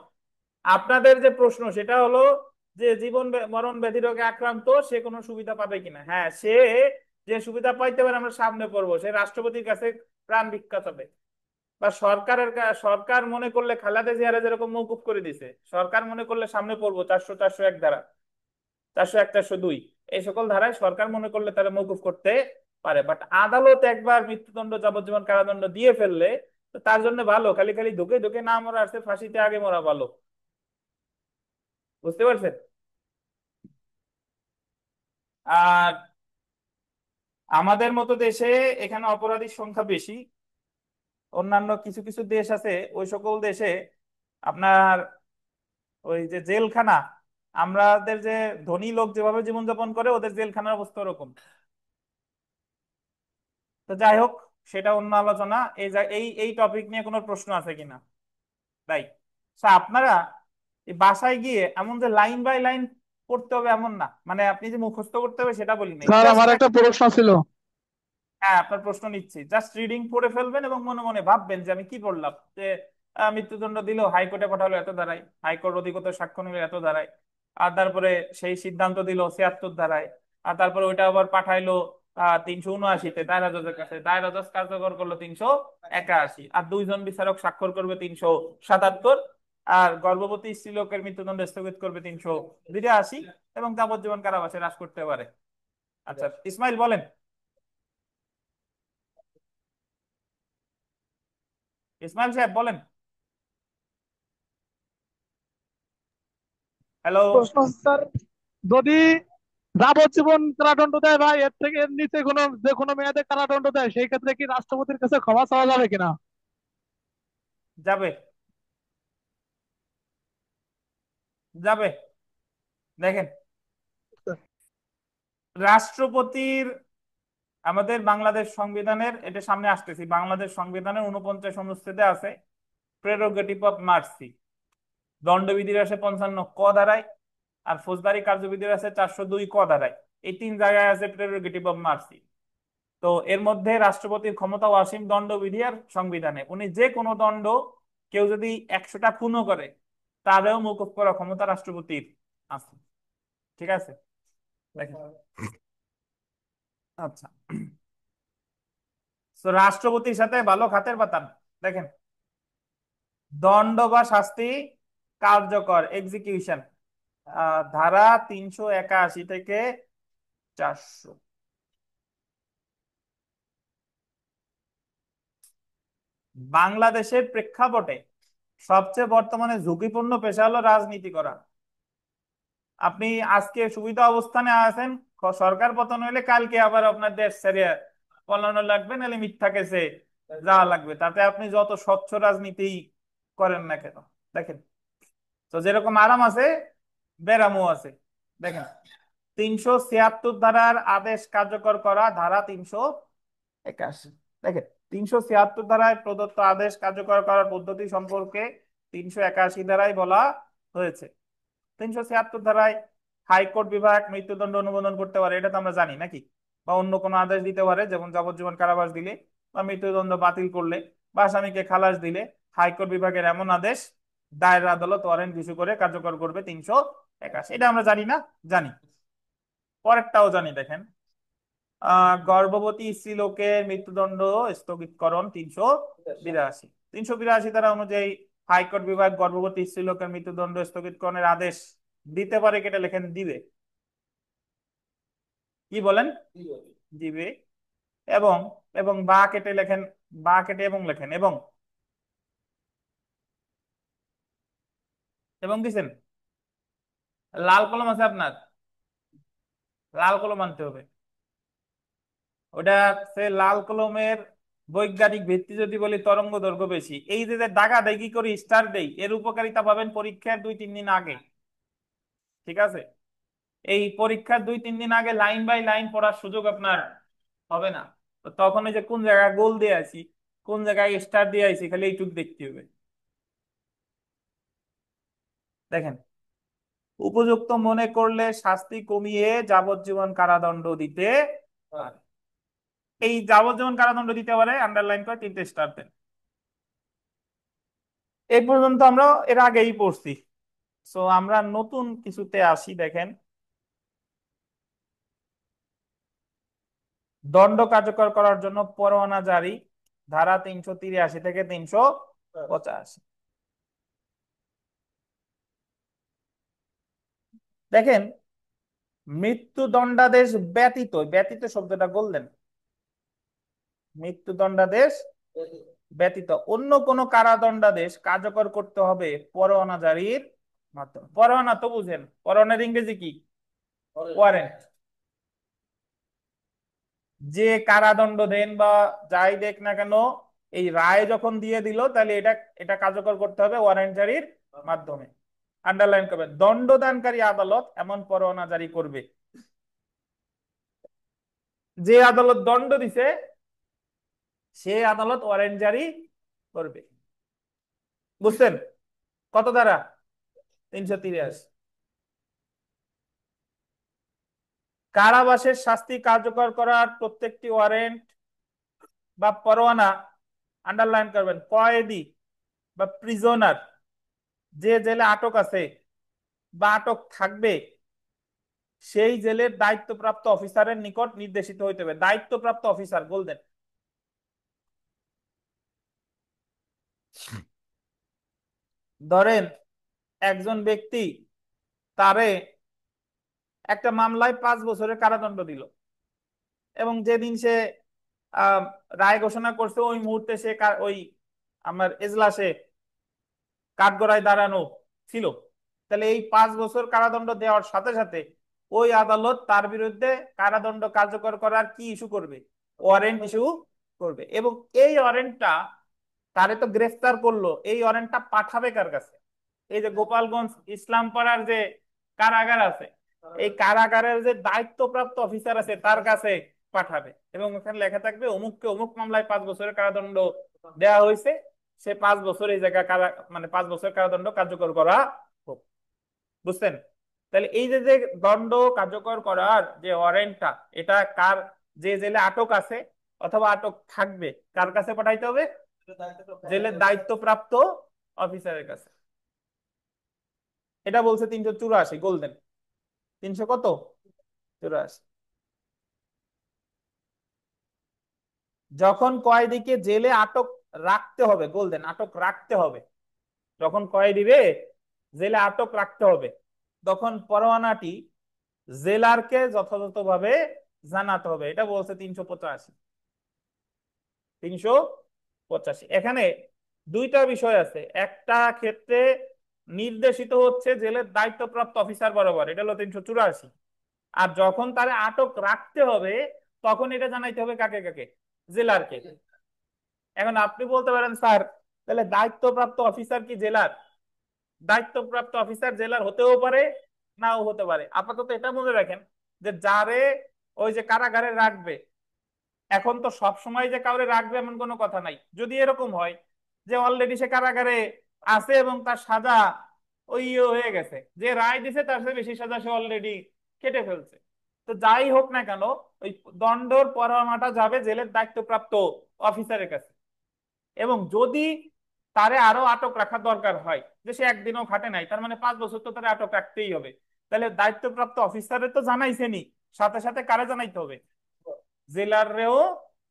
আপনাদের যে প্রশ্ন সেটা হলো যে মরণ ব্যাধি রোগে আক্রান্ত সে কোনো সুবিধা পাবে কিনা। হ্যাঁ, সে যে সুবিধা পাইতে পারে আমরা সামনে পড়বো, সে রাষ্ট্রপতির কাছে প্রাণ ভিক্ষা চাবে, বা সরকার মনে করলে খালেদা জিয়ারে যেরকম মওকুফ করে দিছে, সরকার মনে করলে সামনে পড়বো 400 401 ধারা, 401 402, এই সকল ধারায় সরকার মনে করলে তারা মওকুফ করতে পারে। বাট আদালত একবার মৃত্যুদণ্ড যাবজ্জীবন কারাদণ্ড দিয়ে ফেললে তো তার জন্য ভালো, খালি খালি ধুকে ধুকে না মরা আছে, ফাঁসিতে আগে মরা ভালো। বুঝতে পারছেন? আর আমাদের মতো দেশে এখানে অপরাধীর সংখ্যা বেশি। অন্যান্য কিছু কিছু দেশ আছে, ওই সকল দেশে আপনার ওই যে জেলখানা, আমাদের যে ধনী লোক যেভাবে জীবনযাপন করে ওদের জেলখানার অবস্থা ওরকম। তো যাই হোক, সেটা অন্য আলোচনা। এই এই টপিক নিয়ে কোনো প্রশ্ন আছে কিনা? তাই আপনারা এই বাসায় গিয়ে এমন যে লাইন বাই লাইন পড়তে হবে এমন না, মানে আপনি যে মুখস্থ করতে হবে সেটা বলি নাই, স্যার জাস্ট। আমার একটা প্রশ্ন ছিল। হ্যাঁ, আপনার প্রশ্ন নিচ্ছি, জাস্ট রিডিং পড়ে ফেলবেন এবং মনে মনে ভাববেন যে আমি কি পড়লাম। যে মৃত্যুদণ্ড দিল, হাইকোর্টে পাঠালো এত ধারায়, হাইকোর্ট অধিকতর সাক্ষ্য নিল এত ধারায়, আর তারপরে সেই সিদ্ধান্ত দিল 76 ধারায়, আর তারপরে ওইটা আবার পাঠাইলো 379-তে দায়রা জজের কাছে, দায়রা জজ কার্যকর করলো 381, আর দুইজন বিচারক স্বাক্ষর করবে 377, আর গর্ভবতী স্ত্রীলোকের মৃত্যুদণ্ড স্থগিত করবে 382, এবং যাবজ্জীবন কারাবাসে হ্রাস করতে পারে। আচ্ছা, ইসমাইল বলেন। ইসমাইল সাহেব বলেন। হ্যালো। প্রশ্ন হচ্ছে, স্যার, যদি যাবজ্জীবন কারাদণ্ড দেয় বা এর থেকে এর নিচে কোনো যে কোনো মেয়াদে কারাদণ্ড দেয়, সেই ক্ষেত্রে কি রাষ্ট্রপতির কাছে ক্ষমা চাওয়া যাবে কিনা? যাবে, যাবে। দেখেন, রাষ্ট্রপতির আমাদের বাংলাদেশ সংবিধানের, এটা সামনে আসতেছি, বাংলাদেশ সংবিধানের 49 অনুচ্ছেদে আছে প্রেরোগেটিভ অফ মার্সি। দণ্ডবিধির আছে 55 ক ধারায়, আর ফৌজদারি কার্যবিধির আছে 402 ক ধারায়। এই তিন জায়গায় আছে প্রেরোগেটিভ অফ মার্সি। তো এর মধ্যে রাষ্ট্রপতির ক্ষমতা অসীম, দণ্ডবিধি আর সংবিধানে উনি যে কোনো দণ্ড, কেউ যদি 100টা খুনও করে তারেও মওকুফ করার ক্ষমতা রাষ্ট্রপতির আছে, ঠিক আছে। দেখেন, আচ্ছা, তো রাষ্ট্রপতির সাথে ভালো খাতের পাতান। দেখেন, দণ্ড বা শাস্তি কার্যকর, এক্সিকিউশন, ধারা 381 থেকে 400। বাংলাদেশের প্রেক্ষাপটে সবচেয়ে বর্তমানে ঝুঁকিপূর্ণ পেশা হলো রাজনীতি করা। আপনি আজকে সুবিধা অবস্থানে আছেন, সরকার পতন হইলে কালকে আবার আপনার দেশ ছেড়ে পলানো লাগবে, নাহলে মিথ্যা কেসে যাওয়া লাগবে। তাতে আপনি যত স্বচ্ছ রাজনীতি করেন না কেন। দেখেন, তো যেরকম আরাম আছে বেরামও আছে। দেখেন, 376 ধারার আদেশ কার্যকর করা, ধারা 381। দেখেন, 376 ধারায় প্রদত্ত আদেশ কার্যকর করার পদ্ধতি সম্পর্কে 381 ধারায় বলা হয়েছে। 376 ধারায় হাইকোর্ট বিভাগ মৃত্যুদণ্ড অনুমোদন করতে পারে, এটা তো আমরা জানি নাকি, বা অন্য কোনো আদেশ দিতে পারে, যেমন যাবজ্জীবন কারাবাস দিলে বা মৃত্যুদণ্ড বাতিল করলে বা আসামিকে খালাস দিলে হাইকোর্ট বিভাগের এমন আদেশ দায়ের আদালত ওয়ারেন্ট ইস্যু করে কার্যকর করবে 381। এটা আমরা জানি না? জানি। পরেরটাও জানি, দেখেন, গর্ভবতী স্ত্রীলোকের মৃত্যুদণ্ড স্থগিতকরণ 382। 382 ধারা অনুযায়ী হাইকোর্ট বিভাগ গর্ভবতী স্ত্রীলোকের মৃত্যুদণ্ড স্থগিতকরণের আদেশ দিতে পারে, কেটে লেখেন দিবে। কি বলেন? দিবে। এবং এবং বা কেটে লেখেন, বা কেটে এবং লেখেন এবং দিছেন। লাল কলম আছে আপনার? লাল কলম আনতে হবে। ওটা সে লাল কলমের বৈজ্ঞানিক ভিত্তি যদি বলি, তরঙ্গ দৈর্ঘ্য বেশি। এই যে যে দাগা দাগি করে স্টার দেই, এর উপকারিতা পাবেন পরীক্ষার 2-3 দিন আগে। ঠিক আছে? এই পরীক্ষার 2-3 দিন আগে লাইন বাই লাইন পড়ার সুযোগ আপনার হবে না। তো তখন এই যে কোন জায়গায় গোল দিয়ে আছি, কোন জায়গায় স্টার দিয়ে আছি, খালি এইটুক দেখতে হবে। দেখেন, উপযুক্ত মনে করলে শাস্তি কমিয়ে যাবজ্জীবন কারাদণ্ড দিতে পারে। এই যাবজ্জীবন কারাদণ্ড দিতে পারে আন্ডারলাইন করে 3টে স্টার দেন। এই পর্যন্ত আমরা এর আগেই পড়ছি। সো আমরা নতুন কিছুতে আসি। দেখেন, দণ্ড কার্যকর করার জন্য পরোয়ানা জারি, ধারা 383 থেকে 385। দেখেন, মৃত্যুদণ্ডাদেশ ব্যতীত, ব্যতীত শব্দটা বললেন, মৃত্যুদণ্ডাদেশ ব্যতীত অন্য কোন কারাদণ্ডাদেশ কার্যকর করতে হবে পরোয়ানা জারির মাধ্যমে। পরোয়ানা তো বুঝেন, পরোয়ানার ইংরেজি কি? ওয়ারেন্ট। যে কারাদণ্ড দেন বা যাই দেখ না কেন, এই রায় যখন দিয়ে দিল, তাহলে এটা এটা কার্যকর করতে হবে ওয়ারেন্ট জারির মাধ্যমে। আন্ডারলাইন করবেন, দণ্ডদানকারী আদালত এমন পরোয়ানা জারি করবে। যে আদালত দণ্ড দিছে সে আদালত ওয়ারেন্ট জারি করবে। বুঝছেন? কত ধারা? 383। কারাবাসের শাস্তি কার্যকর করার প্রত্যেকটি ওয়ারেন্ট বা পরোয়ানা, আন্ডারলাইন করবেন, কয়েদি বা প্রিজনার যে জেলে আটক আছে বা আটক থাকবে সেই জেলের দায়িত্বপ্রাপ্ত অফিসারের নিকট নির্দেশিত হইতে হবে। দায়িত্বপ্রাপ্ত অফিসার বলতেন, ধরেন একজন ব্যক্তি তারে একটা মামলায় 5 বছরের কারাদণ্ড দিল, এবং যেদিন সে রায় ঘোষণা করছে ওই মুহূর্তে সে ওই আমার এজলাসে কাঠগড়ায় দাঁড়ানো ছিল, তাহলে এই 5 বছর কারাদণ্ড দেওয়ার সাথে সাথে ওই আদালত তার বিরুদ্ধে কারাদণ্ড কার্যকর করার কি ইস্যু করবে? ওয়ারেন্ট ইস্যু করবে। এবং এই ওয়ারেন্টটা, তারে তো গ্রেফতার করলো, এই ওয়ারেন্টটা পাঠাবে কার কাছে? এই যে গোপালগঞ্জ ইসলামপাড়ার যে কারাগার আছে, এই কারাগারের যে দায়িত্বপ্রাপ্ত অফিসার আছে তার কাছে পাঠাবে, এবং ওখানে লেখা থাকবে অমুককে অমুক মামলায় 5 বছরের কারাদণ্ড দেওয়া হয়েছে, সে 5 বছর এই জায়গায় মানে 5 বছর কারাদণ্ড কার্যকর করা হোক। বুঝছেন? তাহলে এই যে যে দণ্ড কার্যকর করার যে ওয়ারেন্টটা, এটা কার, যে জেলে আটক আছে অথবা আটক থাকবে, কার কাছে পাঠাইতে হবে? জেলের দায়িত্বপ্রাপ্ত অফিসারের কাছে। এটা বলছে 384 গোল্ডেন। 300 কত? 84। যখন কয়েদিকে জেলে আটক রাখতে হবে, গোল্ডেন, আটক রাখতে হবে, যখন কয়েদিকে জেলে আটক রাখতে হবে, তখন পরোয়ানাটি জেলারকে যথাযথভাবে জানাতে হবে। এটা বলছে 385। 385 এখানে দুইটা বিষয় আছে। একটা ক্ষেত্রে নির্দেশিত হচ্ছে জেলের দায়িত্বপ্রাপ্ত অফিসার বরাবর, এটা হলো 384। আর যখন তারে আটক রাখতে হবে তখন এটা জানাইতে হবে কাকে কাকে? জেলারকে। এখন আপনি বলতে পারেন, স্যার তাহলে দায়িত্বপ্রাপ্ত অফিসার কি জেলার? দায়িত্বপ্রাপ্ত অফিসার জেলার হতেও পারে, নাও হতে পারে। আপাতত এটা মনে রাখেন যে যারে ওই যে কারাগারে রাখবে, এখন তো সব সময় যে কাউরে রাখবে এমন কোনো কথা নাই। যদি এরকম হয় যে অলরেডি সে কারাগারে আছে এবং তার সাজা ওই হয়ে গেছে, যে রায় দিছে তার চেয়ে বেশি সাজা সে অলরেডি কেটে ফেলছে, তো যাই হোক না কেন ওই দণ্ডর পরোয়ানাটা যাবে জেলের দায়িত্বপ্রাপ্ত অফিসারের কাছে। এবং যদি তারে আরো আটক রাখা দরকার হয়, যে সে একদিনও খাটে নাই, তার মানে 5 বছর তো তারে আটক রাখতেই হবে, তাহলে দায়িত্বপ্রাপ্ত অফিসারের তো জানাইছেনি, সাথে সাথে কারে জানাইতে হবে? জেলারেও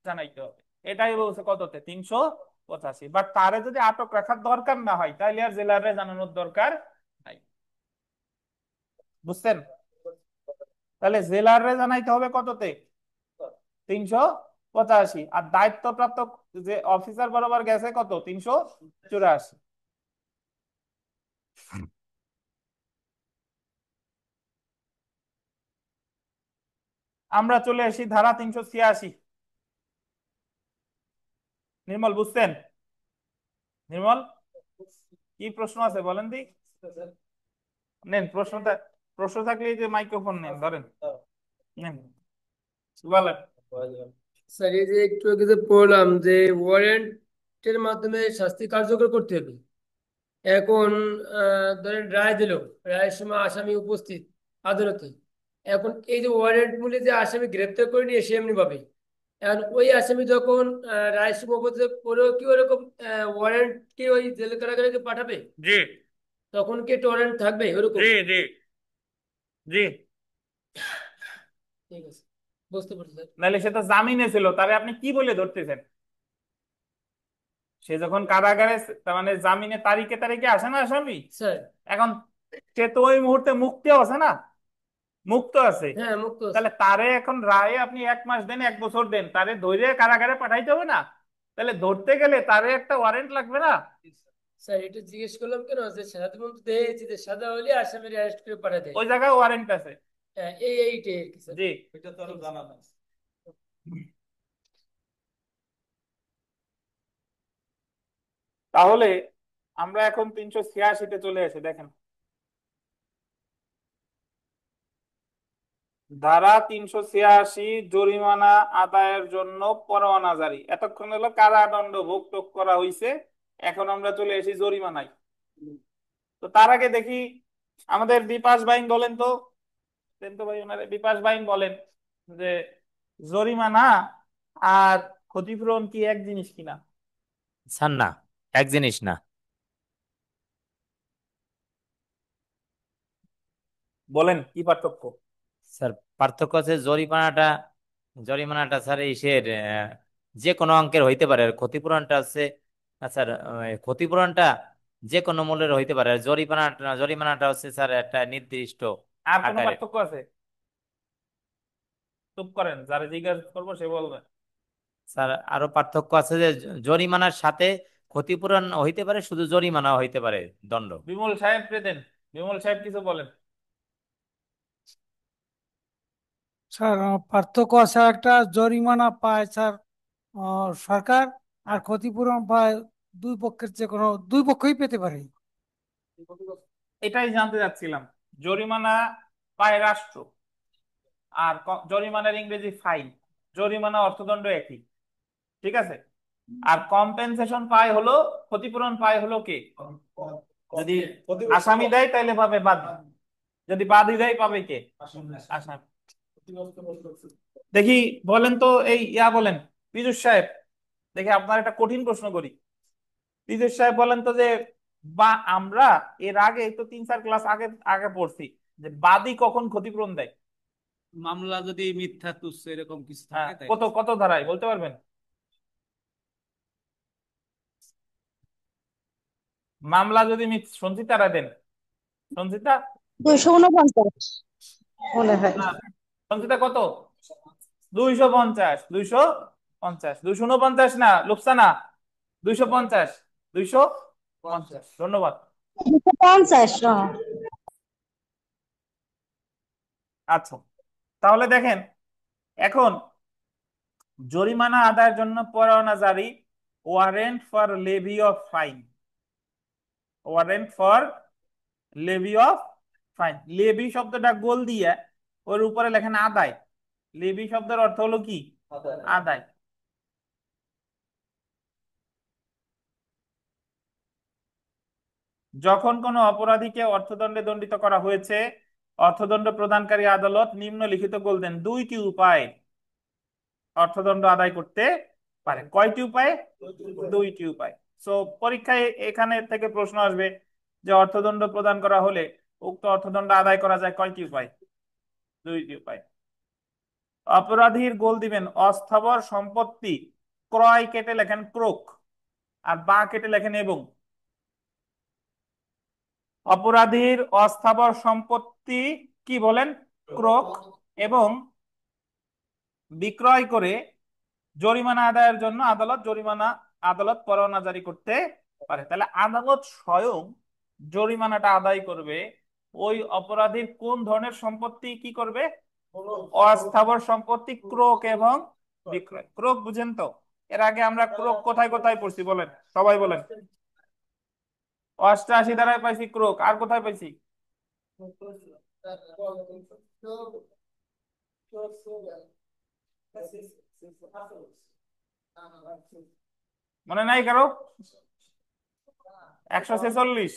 জানাইতে হবে। এটাই বলছে কততে, 385। বাট তারে যদি আটক রাখার দরকার না হয় তাহলে আর জেলারে জানানোর দরকার নাই। বুঝছেন? তাহলে জেলারে জানাইতে হবে কততে, 385। আর দায়িত্বপ্রাপ্ত যে অফিসার বরাবর গেছে কত, 384। আমরা চলে আসি ধারা 386। নির্মল বুঝছেন? নির্মল, কি প্রশ্ন আছে বলেন দি। নেন প্রশ্নটা, প্রশ্ন থাকলে এই যে মাইক্রোফোন নেন, ধরেন, নেন, বলেন। স্যার এই যে একটু আগে যে পড়লাম যে ওয়ারেন্টের মাধ্যমে শাস্তি কার্যকর করতে হবে, এখন ধরেন রায় দিল, রায়ের সময় আসামি উপস্থিত আদালতে, এখন এই যে ওয়ারেন্ট মূলে যে আসামি গ্রেপ্তার করে নিয়ে এসে এমনি ভাবে, এখন ওই আসামি যখন রায়ের সময় উপস্থিত পরেও কি ওরকম ওয়ারেন্ট কি ওই জেল কারাগারে পাঠাবে? জি তখন কি একটা ওয়ারেন্ট থাকবে ওরকম? জি জি জি। ঠিক আছে, বুঝতে পারছি স্যার। নাহলে সে তো জামিনে ছিল, তারে আপনি কি বলে ধরতেছেন? সে যখন কারাগারে, তার মানে জামিনে তারিখে তারিখে আসে না আসামি, স্যার এখন সে তো ওই মুহূর্তে মুক্তি আছে না, মুক্ত আছে। হ্যাঁ, মুক্ত আছে। তাহলে তারে এখন রায়ে আপনি 1 মাস দেন, 1 বছর দেন, তারে ধরে কারাগারে পাঠাইতে হবে না? তাহলে ধরতে গেলে তারে একটা ওয়ারেন্ট লাগবে না? স্যার এটা জিজ্ঞেস করলাম কেন, যে সাধারণত দেখেছি যে সাদা হলে আসামির অ্যারেস্ট করে পাঠিয়ে দেয়। ওই জায়গায় ওয়ারেন্ট আছে। হ্যাঁ, এইটাই আর কি স্যার। জি। এটা তো আরো জানা নাই। তাহলে আমরা এখন 386-তে চলে আসি, দেখেন ধারা 386, জরিমানা আদায়ের জন্য পরোয়ানা জারি। এতক্ষণ হলো কারাদণ্ড ভোগ টোগ করা হয়েছে, এখন আমরা চলে এসেছি জরিমানায়। তো তার আগে দেখি আমাদের বিপাশ বাইন বলেন তো, দেন তো ভাই ওনারে, বিপাশ বাইন বলেন যে জরিমানা আর ক্ষতিপূরণ কি এক জিনিস কিনা? স্যার না, এক জিনিস না বলেন কি পার্থক্য? স্যার। পার্থক্য আছে জরিমানাটা, জরিমানাটা স্যার ইসের যে কোনো অঙ্কের হইতে পারে, আর ক্ষতিপূরণটা আছে স্যার ক্ষতিপূরণটা যে কোনো মূল্যের হইতে পারে, আর জরিমানাটা, জরিমানাটা হচ্ছে স্যার একটা নির্দিষ্ট আর কোনো আকারে। পার্থক্য আছে? চুপ করেন, যারা জিজ্ঞাসা করবো সে বলবে। স্যার আরো পার্থক্য আছে যে জরিমানার সাথে ক্ষতিপূরণ হইতে পারে, শুধু জরিমানা হইতে পারে, দণ্ড। বিমল সাহেব দেন, বিমল সাহেব কিছু বলেন। স্যার পার্থক্য আছে, একটা জরিমানা পায় স্যার সরকার, আর হ্যাঁ, ক্ষতিপূরণ পায় দুই পক্ষের, যে কোনো দুই পক্ষই পেতে পারে। এটাই জানতে চাচ্ছিলাম। জরিমানা পায় রাষ্ট্র, আর জরিমানার ইংরেজি ফাইন, জরিমানা অর্থদণ্ড একই, ঠিক আছে। আর কম্পেনসেশন পায় হলো, ক্ষতিপূরণ পায় হলো কে? যদি আসামি দেয় তাহলে পাবে বাদী, যদি বাদী দেয় পাবে কে? আসামি। দেখি বলেন তো, এই বলেন পীযূষ সাহেব, দেখি আপনার একটা কঠিন প্রশ্ন করি। পীযূষ সাহেব বলেন তো যে, বা আমরা এর আগে তো 3-4 ক্লাস আগে আগে পড়ছি যে বাদী কখন ক্ষতিপূরণ দেয়। মামলা যদি মিথ্যা তুচ্ছ এরকম কিছু হ্যাঁ, থাকে তাই। কত কত ধারায় বলতে পারবেন? মামলা যদি সঞ্চিতা রায় দেন, সঞ্চিতা, 249 মনে হয়। না, সঞ্চিতা কত? 250, 250, 249 না লুপসানা, 250, 250। ধন্যবাদ। 250 আচ্ছা, তাহলে দেখেন এখন জরিমানা আদায়ের জন্য পরোয়ানা জারি warrant for levy of fine, warrant for levy of fine. Levy শব্দটা গোল দিয়ে ওর উপরে লেখেন আদায়। লেভি শব্দের অর্থ হলো কি? আদায়। যখন কোনো অপরাধীকে অর্থদণ্ডে দণ্ডিত করা হয়েছে, অর্থদণ্ড প্রদানকারী আদালত নিম্নলিখিত বলতেন দুইটি উপায় অর্থদণ্ড আদায় করতে পারে। কয়টি উপায়? দুইটি উপায়। সো পরীক্ষায় এখানে থেকে প্রশ্ন আসবে যে অর্থদণ্ড প্রদান করা হলে উক্ত অর্থদণ্ড আদায় করা যায় কয়টি উপায়? দুইটি উপায়। অপরাধীর গোল দিবেন অস্থাবর সম্পত্তি ক্রয় কেটে লেখেন ক্রোক, আর বা কেটে লেখেন এবং। অপরাধীর অস্থাবর সম্পত্তি কি বলেন? ক্রোক। এবং বিক্রয় করে জরিমানা আদায়ের জন্য আদালত পরোয়ানা জারি করতে পারে। তাহলে আদালত স্বয়ং জরিমানাটা আদায় করবে। ওই অপরাধীর কোন ধরনের সম্পত্তি কি করবে? অস্থাবর সম্পত্তি ক্রোক এবং বিক্রয়। ক্রোক বুঝেন তো? এর আগে আমরা ক্রোক কোথায় কোথায় পড়ছি বলেন, সবাই বলেন। 88 ধারায় পাইছি ক্রোক, আর কোথায় পাইছি? মনে নাই কারো? 146,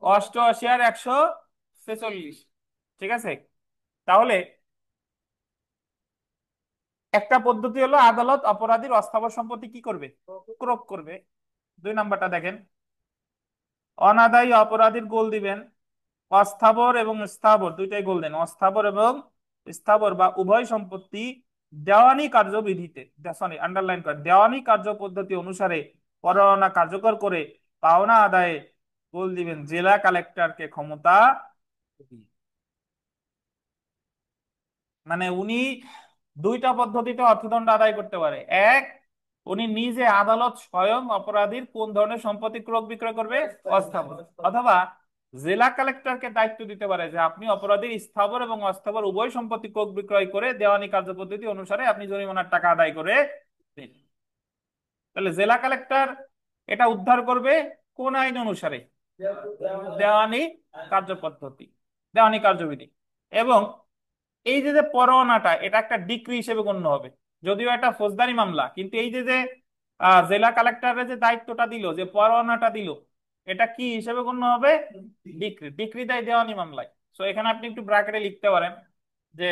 88 আর 146, ঠিক আছে। তাহলে একটা পদ্ধতি হলো আদালত অপরাধীর অস্থাবর সম্পত্তি কি করবে? ক্রোক করবে। 2 নাম্বারটা দেখেন, অনাদায়ী অপরাধীর গোল দিবেন অস্থাবর এবং স্থাবর, দুইটাই গোল দেন। অস্থাবর এবং স্থাবর বা উভয় সম্পত্তি দেওয়ানি কার্যবিধিতে, সরি আন্ডারলাইন করে, দেওয়ানি কার্য পদ্ধতি অনুসারে পরোয়ানা কার্যকর করে পাওনা আদায়ে গোল দিবেন জেলা কালেক্টরকে ক্ষমতা। মানে উনি দুইটা পদ্ধতিতে অর্থদণ্ড আদায় করতে পারে। এক, উনি নিজে আদালত স্বয়ং অপরাধীর কোন ধরনের সম্পত্তি ক্রয় বিক্রয় করবে? অস্থাবর। অথবা জেলা কালেক্টরকে দায়িত্ব দিতে পারে যে আপনি অপরাধীর স্থাবর এবং অস্থাবর উভয় সম্পত্তি ক্রয় বিক্রয় করে দেওয়ানি কার্য পদ্ধতি অনুসারে আপনি জরিমানার টাকা আদায় করে দিন। তাহলে জেলা কালেক্টর এটা উদ্ধার করবে কোন আইন অনুসারে? দেওয়ানি কার্য পদ্ধতি, দেওয়ানি কার্যবিধি। এবং এই যে যে পরোয়ানাটা, এটা একটা ডিক্রি হিসেবে গণ্য হবে। যদিও এটা ফৌজদারি মামলা, কিন্তু এই যে যে জেলা কালেক্টরের যে দায়িত্বটা দিল, যে পরোয়ানাটা দিল, এটা কি হিসেবে গণ্য হবে? ডিক্রি। ডিক্রি দেয় দেওয়ানি মামলায়। সো এখানে আপনি একটু ব্র্যাকেটে লিখতে পারেন যে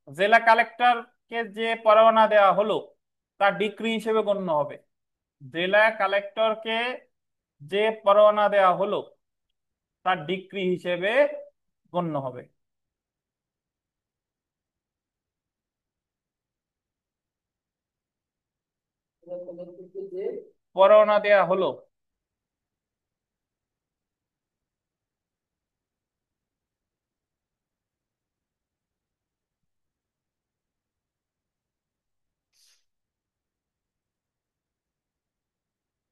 জেলা কালেক্টরকে যে পরোয়ানা দেওয়া হলো তা ডিক্রি হিসেবে গণ্য হবে। জেলা কালেক্টরকে যে পরোয়ানা দেওয়া হলো তা ডিক্রি হিসেবে গণ্য হবে। পরোয়ানা দেওয়া হলো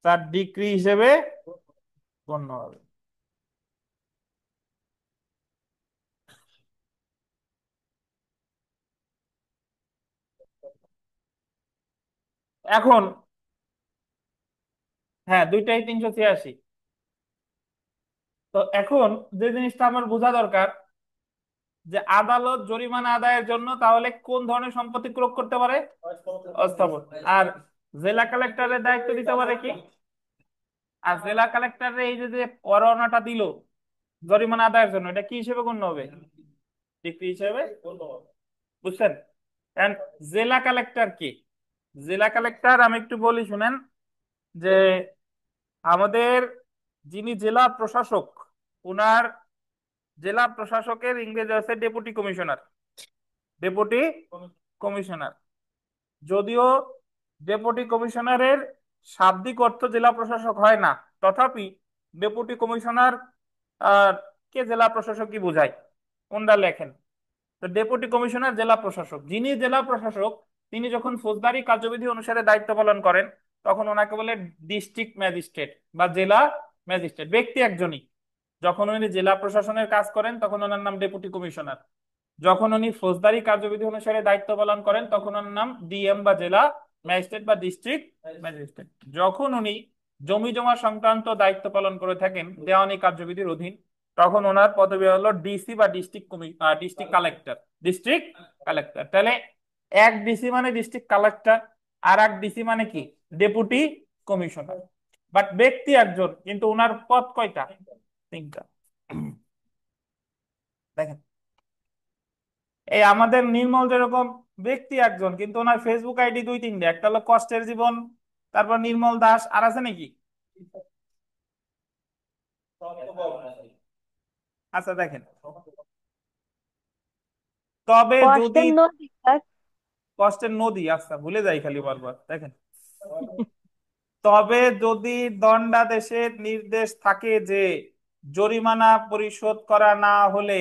তার ডিক্রি হিসেবে গণ্য হবে। এখন হ্যাঁ, দুইটাই 386। তো এখন যে জিনিসটা আমার বোঝা দরকার যে আদালত জরিমানা আদায়ের জন্য তাহলে কোন ধরনের সম্পত্তি ক্রয় করতে পারে? অস্থাবর। আর জেলা কালেক্টরের দায়িত্ব দিতে পারে কি? আর জেলা কালেক্টরের এই যে যে পরোয়ানাটা দিল জরিমানা আদায়ের জন্য, এটা কি হিসেবে গণ্য হবে? ডিক্রি হিসেবে গণ্য হবে। বুঝছেন? এন্ড জেলা কালেক্টর কি? জেলা কালেক্টর আমি একটু বলি শুনেন, যে আমাদের যিনি জেলা প্রশাসক, উনার জেলা প্রশাসকের ইংরেজি আছে ডেপুটি কমিশনার। ডেপুটি কমিশনার, যদিও ডেপুটি কমিশনারের শাব্দিক অর্থ জেলা প্রশাসক হয় না, তথাপি ডেপুটি কমিশনার কে জেলা প্রশাসকই বোঝায়, ওনারা লেখেন। তো ডেপুটি কমিশনার জেলা প্রশাসক। যিনি জেলা প্রশাসক তিনি যখন ফৌজদারি কার্যবিধি অনুসারে দায়িত্ব পালন করেন তখন ওনাকে বলে ডিস্ট্রিক্ট ম্যাজিস্ট্রেট বা জেলা ম্যাজিস্ট্রেট। ব্যক্তি একজনই। যখন উনি জেলা প্রশাসনের কাজ করেন তখন ওনার নাম ডেপুটি কমিশনার। যখন উনি ফৌজদারি কার্যবিধি অনুসারে দায়িত্ব পালন করেন তখন ওনার নাম ডিএম বা জেলা ম্যাজিস্ট্রেট বা ডিস্ট্রিক্ট ম্যাজিস্ট্রেট, যখন উনি জমি জমা সংক্রান্ত দায়িত্ব পালন করে থাকেন দেওয়ানি কার্যবিধির অধীন, তখন ওনার পদবি হলো ডিসি বা ডিস্ট্রিক্ট কালেক্টর। ডিস্ট্রিক্ট কালেক্টর, তাহলে এক ডিসি মানে ডিস্ট্রিক্ট কালেক্টর, আর এক ডিসি মানে কি ডেপুটি কমিশনার। বাট ব্যক্তি একজন, কিন্তু ওনার পদ কয়টা? তিনটা। দেখেন, এই আমাদের নির্মল যেরকম ব্যক্তি একজন, কিন্তু ওনার ফেসবুক আইডি দুই তিনটে, একটা হলো কষ্টের জীবন, তারপর নির্মল দাস, আর আছে নাকি? আচ্ছা দেখেন, তবে যদি কষ্টের নদী স্যার। কষ্টের নদী, আচ্ছা ভুলে যাই খালি বারবার। দেখেন, তবে যদি দণ্ডাদেশের নির্দেশ থাকে যে জরিমানা পরিশোধ করা না হলে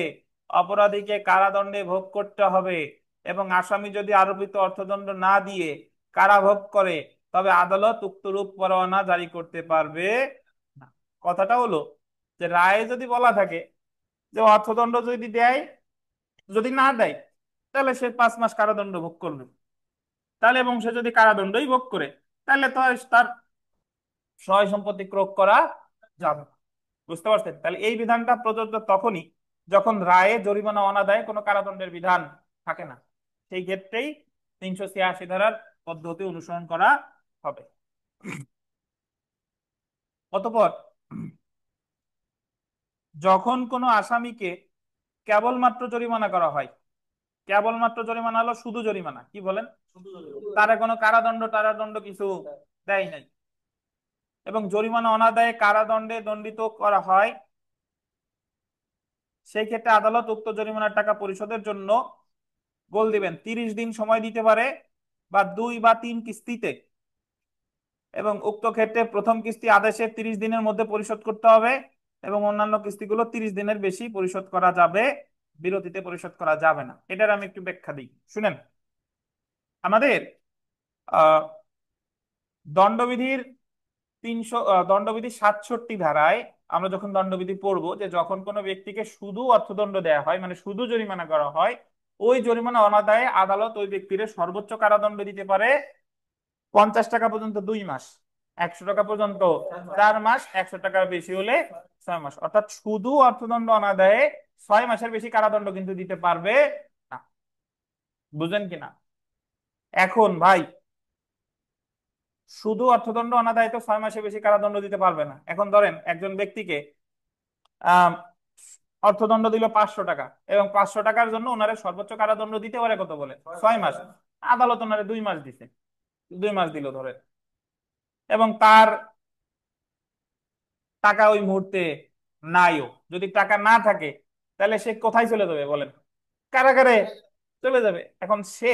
অপরাধীকে কারাদণ্ডে ভোগ করতে হবে, এবং আসামি যদি আরোপিত অর্থদণ্ড না দিয়ে কারাভোগ করে, তবে আদালত উক্তরূপ পরোয়ানা জারি করতে পারবে না। কথাটা হলো যে রায়ে যদি বলা থাকে যে অর্থদণ্ড যদি দেয়, যদি না দেয় তাহলে সে 5 মাস কারাদণ্ড ভোগ করবে, তাহলে এবং সে যদি কারাদণ্ডই ভোগ করে, তাহলে তো আর তার সয় সম্পত্তি ক্রোক করা যাবে না। বুঝতে পারছেন? তাহলে এই বিধানটা প্রযোজ্য তখনই যখন রায়ে জরিমানা অনাদায়ে কোনো কারাদণ্ডের বিধান থাকে না, সেই ক্ষেত্রেই 386 ধারার পদ্ধতি অনুসরণ করা হবে। অতঃপর যখন কোনো আসামিকে কেবলমাত্র জরিমানা করা হয়, কেবলমাত্র জরিমানা হলো শুধু জরিমানা, কি বলেন, তারা কোনো কারাদণ্ড কিছু দেয় নাই, এবং জরিমানা অনাদায়ে কারাদণ্ডে দণ্ডিত করা হয়, সেই ক্ষেত্রে আদালত উক্ত জরিমানার টাকা পরিশোধের জন্য গোল দিবেন 30 দিন সময় দিতে পারে, বা 2 বা 3 কিস্তিতে, এবং উক্ত ক্ষেত্রে প্রথম কিস্তি আদেশের 30 দিনের মধ্যে পরিশোধ করতে হবে, এবং অন্যান্য কিস্তিগুলো 30 দিনের বেশি পরিশোধ করা যাবে, বিরতিতে পরিশোধ করা যাবে না। এটার আমি একটু ব্যাখ্যা দিই, শুনেন। আমাদের আহ দণ্ডবিধির 67 ধারায় আমরা যখন দণ্ডবিধি পড়বো, যে যখন কোনো ব্যক্তিকে শুধু অর্থদণ্ড দেয়া হয়, মানে শুধু জরিমানা করা হয়, ওই জরিমানা অনাদায়ে আদালত ওই ব্যক্তির সর্বোচ্চ কারাদণ্ড দিতে পারে 50 টাকা পর্যন্ত 2 মাস, 100 টাকা পর্যন্ত 4 মাস, 100 টাকার বেশি হলে 6 মাস। অর্থাৎ শুধু অর্থদণ্ড অনাদায়ে 6 মাসের বেশি কারাদণ্ড কিন্তু দিতে পারবে না। বুঝলেন কিনা? এখন ভাই, শুধু অর্থদণ্ড অনাদায়ে তো 6 মাসের বেশি কারাদণ্ড দিতে পারবে না। এখন ধরেন একজন ব্যক্তিকে আহ অর্থদণ্ড দিল 500 টাকা, এবং 500 টাকার জন্য ওনারে সর্বোচ্চ কারাদণ্ড দিতে পারে কত বলে, 6 মাস। আদালত ওনারে 2 মাস দিছে, 2 মাস দিল ধরে, এবং তার টাকা ওই মুহূর্তে নাইও। যদি টাকা না থাকে তাহলে সে কোথায় চলে যাবে বলেন? কারাগারে চলে যাবে। এখন সে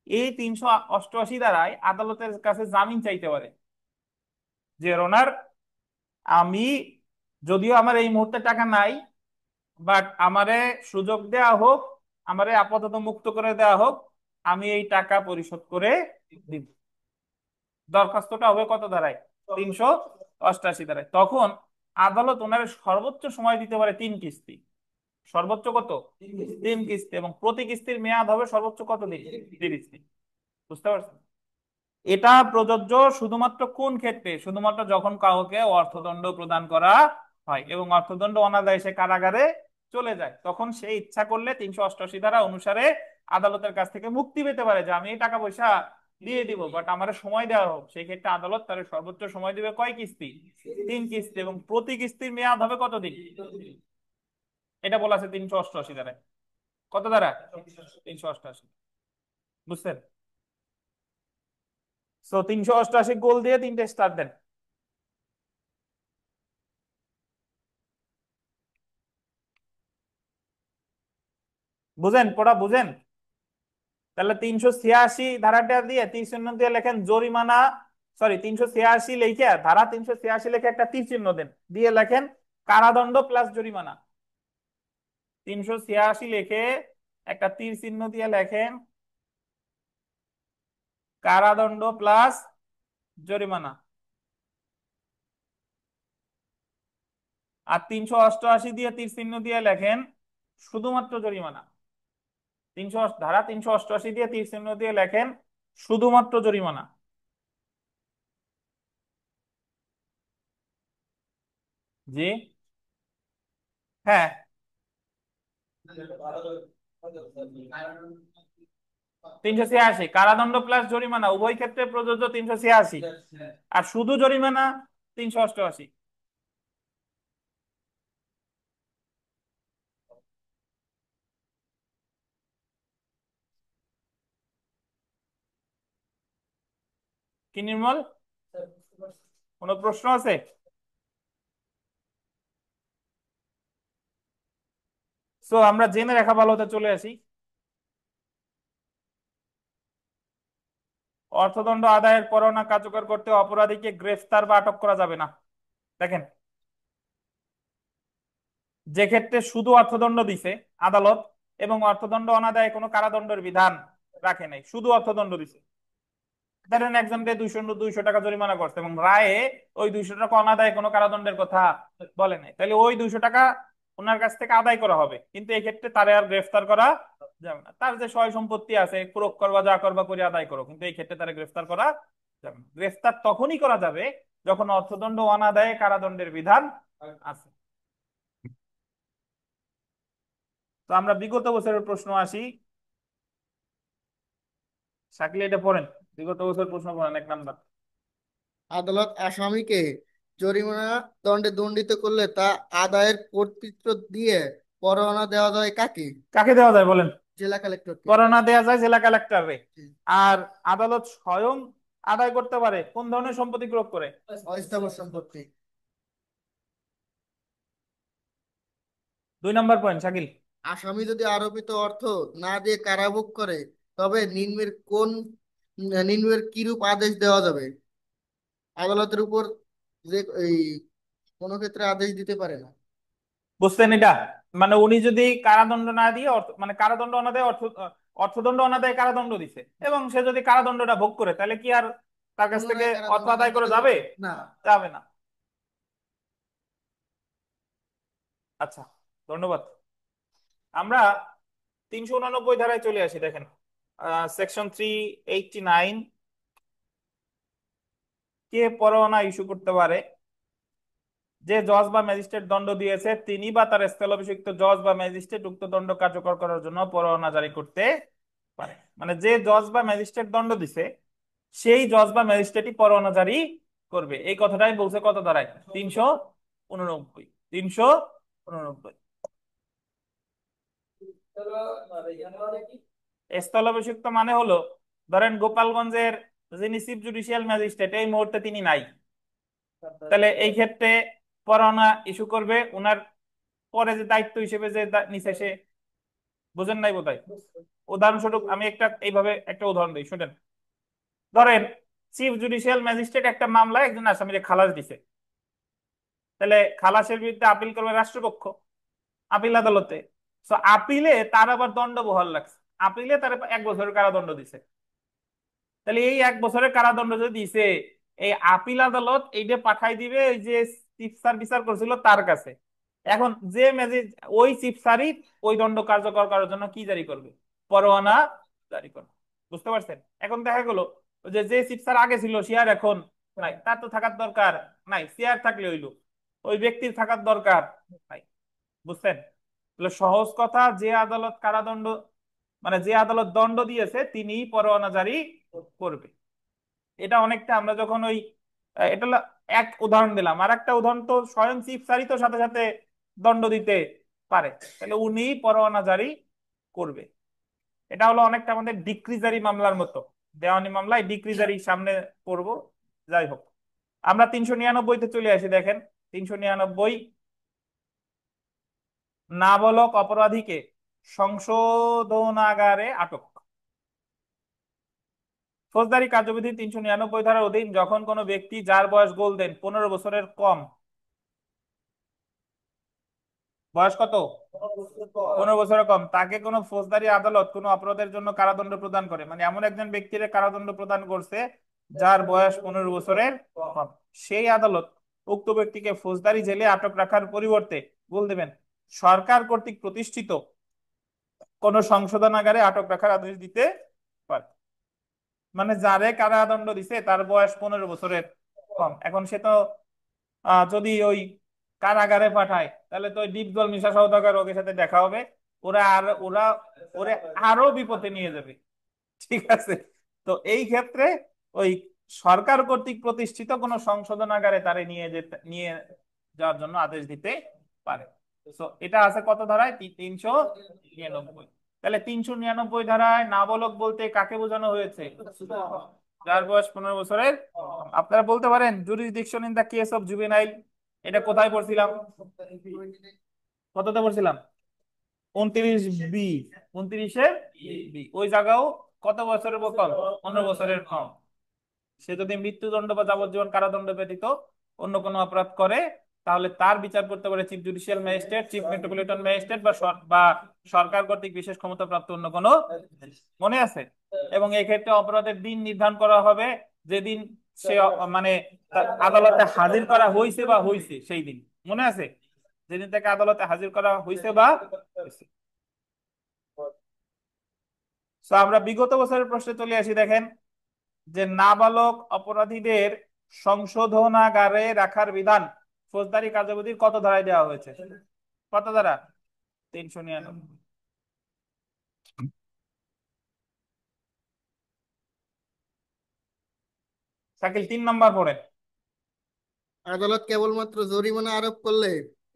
এই 388 ধারায় আদালতের কাছে জামিন চাইতে পারে যে ওনার, আমি যদিও আমার এই মুহূর্তে টাকা নাই, বাট আমারে সুযোগ দেয়া হোক, আমারে আপাতত মুক্ত করে দেয়া হোক, আমি এই টাকা পরিশোধ করে দিব। দরখাস্তটা হবে কত ধারায়? 388 ধারায়। তখন আদালত ওনার সর্বোচ্চ সময় দিতে পারে 3 কিস্তি। সর্বোচ্চ কত? 3 কিস্তি, এবং প্রতি কিস্তির মেয়াদ হবে সর্বোচ্চ কত দিন? 30 দিন। বুঝতে পারছেন? এটা প্রযোজ্য শুধুমাত্র কোন ক্ষেত্রে? শুধুমাত্র যখন কাউকে অর্থদণ্ড প্রদান করা হয় এবং অর্থদণ্ড অনাদায়ে সে কারাগারে চলে যায়, তখন সে ইচ্ছা করলে 388 ধারা অনুসারে আদালতের কাছ থেকে মুক্তি পেতে পারে যে আমি এই টাকা পয়সা দিয়ে দিব, বাট আমার সময় দেওয়া হোক। সেই ক্ষেত্রে আদালত তার সর্বোচ্চ সময় দিবে কয় কিস্তি? 3 কিস্তি, এবং প্রতি কিস্তির মেয়াদ হবে কতদিন? এটা বলা আছে 388 ধারায়। কত ধারা? 388। বুঝছেন? সো 388 গোল দিয়ে 3টে স্টার দেন। বুঝেন? পড়া বুঝেন? তাহলে 386 ধারাটা দিয়ে তীর চিহ্ন দিয়ে লেখেন জরিমানা, সরি 386 লিখে ধারা 386 লিখে একটা তীর চিহ্ন দেন, দিয়ে লেখেন কারাদণ্ড প্লাস জরিমানা। 386 লিখে একটা তীর চিহ্ন দিয়ে লেখেন কারাদণ্ড প্লাস জরিমানা। আর 388 দিয়ে তীর চিহ্ন দিয়ে লেখেন শুধুমাত্র জরিমানা। ধারা 388 দিয়ে তীর চিহ্ন দিয়ে লেখেন শুধুমাত্র জরিমানা? জি, হ্যাঁ। 386 কারাদণ্ড প্লাস জরিমানা উভয় ক্ষেত্রে প্রযোজ্য 386, আর শুধু জরিমানা 388। কি নির্মল, কোনো প্রশ্ন আছে? সো আমরা জেনে রাখা ভালো, হতে চলে আসি। অর্থদণ্ড আদায়ের পরোয়ানা কার্যকর করতে অপরাধীকে গ্রেফতার বা আটক করা যাবে না। দেখেন, যে ক্ষেত্রে শুধু অর্থদণ্ড দিছে আদালত এবং অর্থদণ্ড অনাদায়ে কোনো কারাদণ্ডের বিধান রাখে নাই, শুধু অর্থদণ্ড দিছে। ধরেন একজনকে 200 টাকা জরিমানা করছে এবং রায়ে ওই 200 টাকা অনাদায়ে কোনো কারাদণ্ডের কথা বলে নাই, তাহলে ওই 200 টাকা ওনার কাছ থেকে আদায় করা হবে, কিন্তু এই ক্ষেত্রে তারে আর গ্রেফতার করা যাবে না। তার যে সয় সম্পত্তি আছে প্রয়োগ করবা যা করবা করে আদায় করো, কিন্তু এই ক্ষেত্রে তারা গ্রেফতার করা যাবে না। গ্রেফতার তখনই করা যাবে যখন অর্থদণ্ড অনাদায়ে কারাদণ্ডের বিধান আছে। তো আমরা বিগত বছরের প্রশ্ন আসি। শাকিল এটা পড়েন, বিগত বছর প্রশ্ন পড়েন 1 নাম্বার। আদালত আসামিকে জরিমানা দণ্ডে দণ্ডিত করলে তা আদায়ের কর্তৃত্ব দিয়ে পরোয়ানা দেওয়া যায় কাকে? কাকে দেওয়া যায় বলেন? জেলা কালেক্টরকে। পরোয়ানা দেওয়া যায় জেলা কালেক্টরে। আর আদালত স্বয়ং আদায় করতে পারে কোন ধরনের সম্পত্তি প্রয়োগ করে? অস্থাবর সম্পত্তি। 2 নম্বর পয়েন্ট শাকিল। আসামি যদি আরোপিত অর্থ না দিয়ে কারাভোগ করে তবে নিম্নের কিরূপ আদেশ দেওয়া যাবে? আদালতের উপর যে এই কোনো ক্ষেত্রে আদেশ দিতে পারে না। বুঝছেন এটা? মানে উনি যদি কারাদণ্ড না দিয়ে মানে কারাদণ্ড অনাদায়ে অর্থদণ্ড অনাদায়ে কারাদণ্ড দিছে এবং সে যদি কারাদণ্ডটা ভোগ করে, তাহলে কি আর তার কাছ থেকে পুনরায় অর্থ কারাদণ্ড আদায় দিতে করা যাবে? না। যাবে না। আচ্ছা, ধন্যবাদ। আমরা 389 ধারায় চলে আসি। দেখেন, সেকশন 389, কে পরোয়ানা ইস্যু করতে পারে? যে জজ বা ম্যাজিস্ট্রেট দণ্ড দিয়েছে তিনি বা তার স্থলাভিষিক্ত জজ বা ম্যাজিস্ট্রেট উক্ত দণ্ড কার্যকর করার জন্য পরোয়ানা জারি করতে পারে। মানে যে জজ বা ম্যাজিস্ট্রেট দণ্ড দিছে সেই জজ বা ম্যাজিস্ট্রেটই পরোয়ানা জারি করবে। এই কথাটাই বলছে কত ধারায়? 389। 389 স্থলাভিষিক্ত মানে হলো, ধরেন গোপালগঞ্জের যিনি চিফ জুডিশিয়াল ম্যাজিস্ট্রেট এই মুহূর্তে তিনি নাই, তাহলে এই ক্ষেত্রে পরোয়ানা ইস্যু করবে উনার পরে যে দায়িত্ব হিসেবে যে নিছে সে। বুঝেন নাই বোধহয়? উদাহরণস্বরূপ আমি এইভাবে একটা উদাহরণ দিই, শুনেন। ধরেন চিফ জুডিশিয়াল ম্যাজিস্ট্রেট একটা মামলায় একজন আসামিকে খালাস দিছে, তাহলে খালাসের বিরুদ্ধে আপিল করবে রাষ্ট্রপক্ষ আপিল আদালতে। তো আপিলে তার আবার দণ্ড বহাল লাগছে, আপিলে তার 1 বছরের কারাদণ্ড দিছে। তাহলে এই 1 বছরের কারাদণ্ড যদি দিছে, এই আপিল আদালত এইটা পাঠাই দিবে ওই যে চিফ স্যার বিচার করছিল তার কাছে। এখন যে ওই চিফ স্যারই ওই দণ্ড কার্যকর করার জন্য কি জারি করবে? পরোয়ানা জারি করবে। বুঝতে পারছেন? এখন দেখা গেল যে যে চিফ স্যার আগে ছিল সে আর এখন নাই, তার তো থাকার দরকার নাই, সে আর থাকলে হইলো, ওই ব্যক্তির থাকার দরকার নাই। বুঝছেন? তাহলে সহজ কথা, যে আদালত কারাদণ্ড মানে যে আদালত দণ্ড দিয়েছে তিনি পরোয়ানা জারি করবে। এটা অনেকটা আমরা যখন ওই এটা হলো এক উদাহরণ দিলাম, আর একটা উদাহরণ তো স্বয়ং চিফ স্যারই তো সাথে সাথে দণ্ড দিতে পারে, তাহলে উনি পরোয়ানা জারি করবে। এটা হলো অনেকটা আমাদের ডিক্রিজারি মামলার মতো, দেওয়ানি মামলায় ডিক্রিজারি সামনে পড়বো। যাই হোক, আমরা 399-তে চলে আসি। দেখেন 399, নাবালক অপরাধীকে সংশোধনাগারে আটক। ফৌজদারি কার্যবিধি 399 ধারার অধীন যখন কোনো ব্যক্তি যার বয়স গোল্ডেন 15 বছরের কম, বয়স কত? 15 বছরের কম, তাকে কোনো ফৌজদারি আদালত কোনো অপরাধের জন্য কারাদণ্ড প্রদান করে, মানে এমন একজন ব্যক্তির কারাদণ্ড প্রদান করছে যার বয়স 15 বছরের কম, সেই আদালত উক্ত ব্যক্তিকে ফৌজদারি জেলে আটক রাখার পরিবর্তে বল দেবেন সরকার কর্তৃক প্রতিষ্ঠিত কোন সংশোধনাগারে আটক রাখার আদেশ দিতে পারে। মানে যারে কারাদণ্ড দিছে তার বয়স 15 বছরের কম। এখন সে তো যদি ওই কারাগারে পাঠায় তাহলে তো ওই ডিপ জল মিশা সওদাগর ওদের সাথে দেখা হবে, ওরা ওরে আরো বিপদে নিয়ে যাবে। ঠিক আছে, তো এই ক্ষেত্রে ওই সরকার কর্তৃক প্রতিষ্ঠিত কোনো সংশোধনাগারে তারে নিয়ে যাওয়ার জন্য আদেশ দিতে পারে। তো এটা আছে কত ধারায়? 399। তাহলে 399 ধারায় নাবালক বলতে কাকে বোঝানো হয়েছে? যার বয়স 15 বছরের কম। আপনারা বলতে পারেন jurisdiction in the case of juvenile, এটা কোথায় পড়ছিলাম? কতটা পড়ছিলাম? 29 বি, 29-এ বি। ওই জায়গাও কত বছরের কম? 15 বছরের কম। সে যদি মৃত্যুদণ্ড বা যাবজ্জীবন কারাদণ্ড ব্যতীত অন্য কোনো অপরাধ করে তাহলে তার বিচার করতে পারে chief judicial magistrate, chief metropolitan magistrate বা সরকার কর্তৃক বিশেষ ক্ষমতাপ্রাপ্ত অন্য কোনো। মনে আছে? এবং এক্ষেত্রে অপরাধের দিন নির্ধারণ করা হবে যেদিন সে মানে তার আদালতে হাজির করা হয়েছে বা হয়েছে সেই দিন। মনে আছে? যেদিন তাকে আদালতে হাজির করা হয়েছে বা হয়েছে। তো আমরা বিগত বছরের প্রশ্নে চলে আসি। দেখেন যে নাবালক অপরাধীদের সংশোধনাগারে রাখার বিধান ফৌজদারি কার্যবিধির কত ধারায় দেওয়া হয়েছে? কত ধারা? 399। শাকিল 3 নম্বর পড়েন। আদালত কেবলমাত্র জরিমানা আরোপ করলে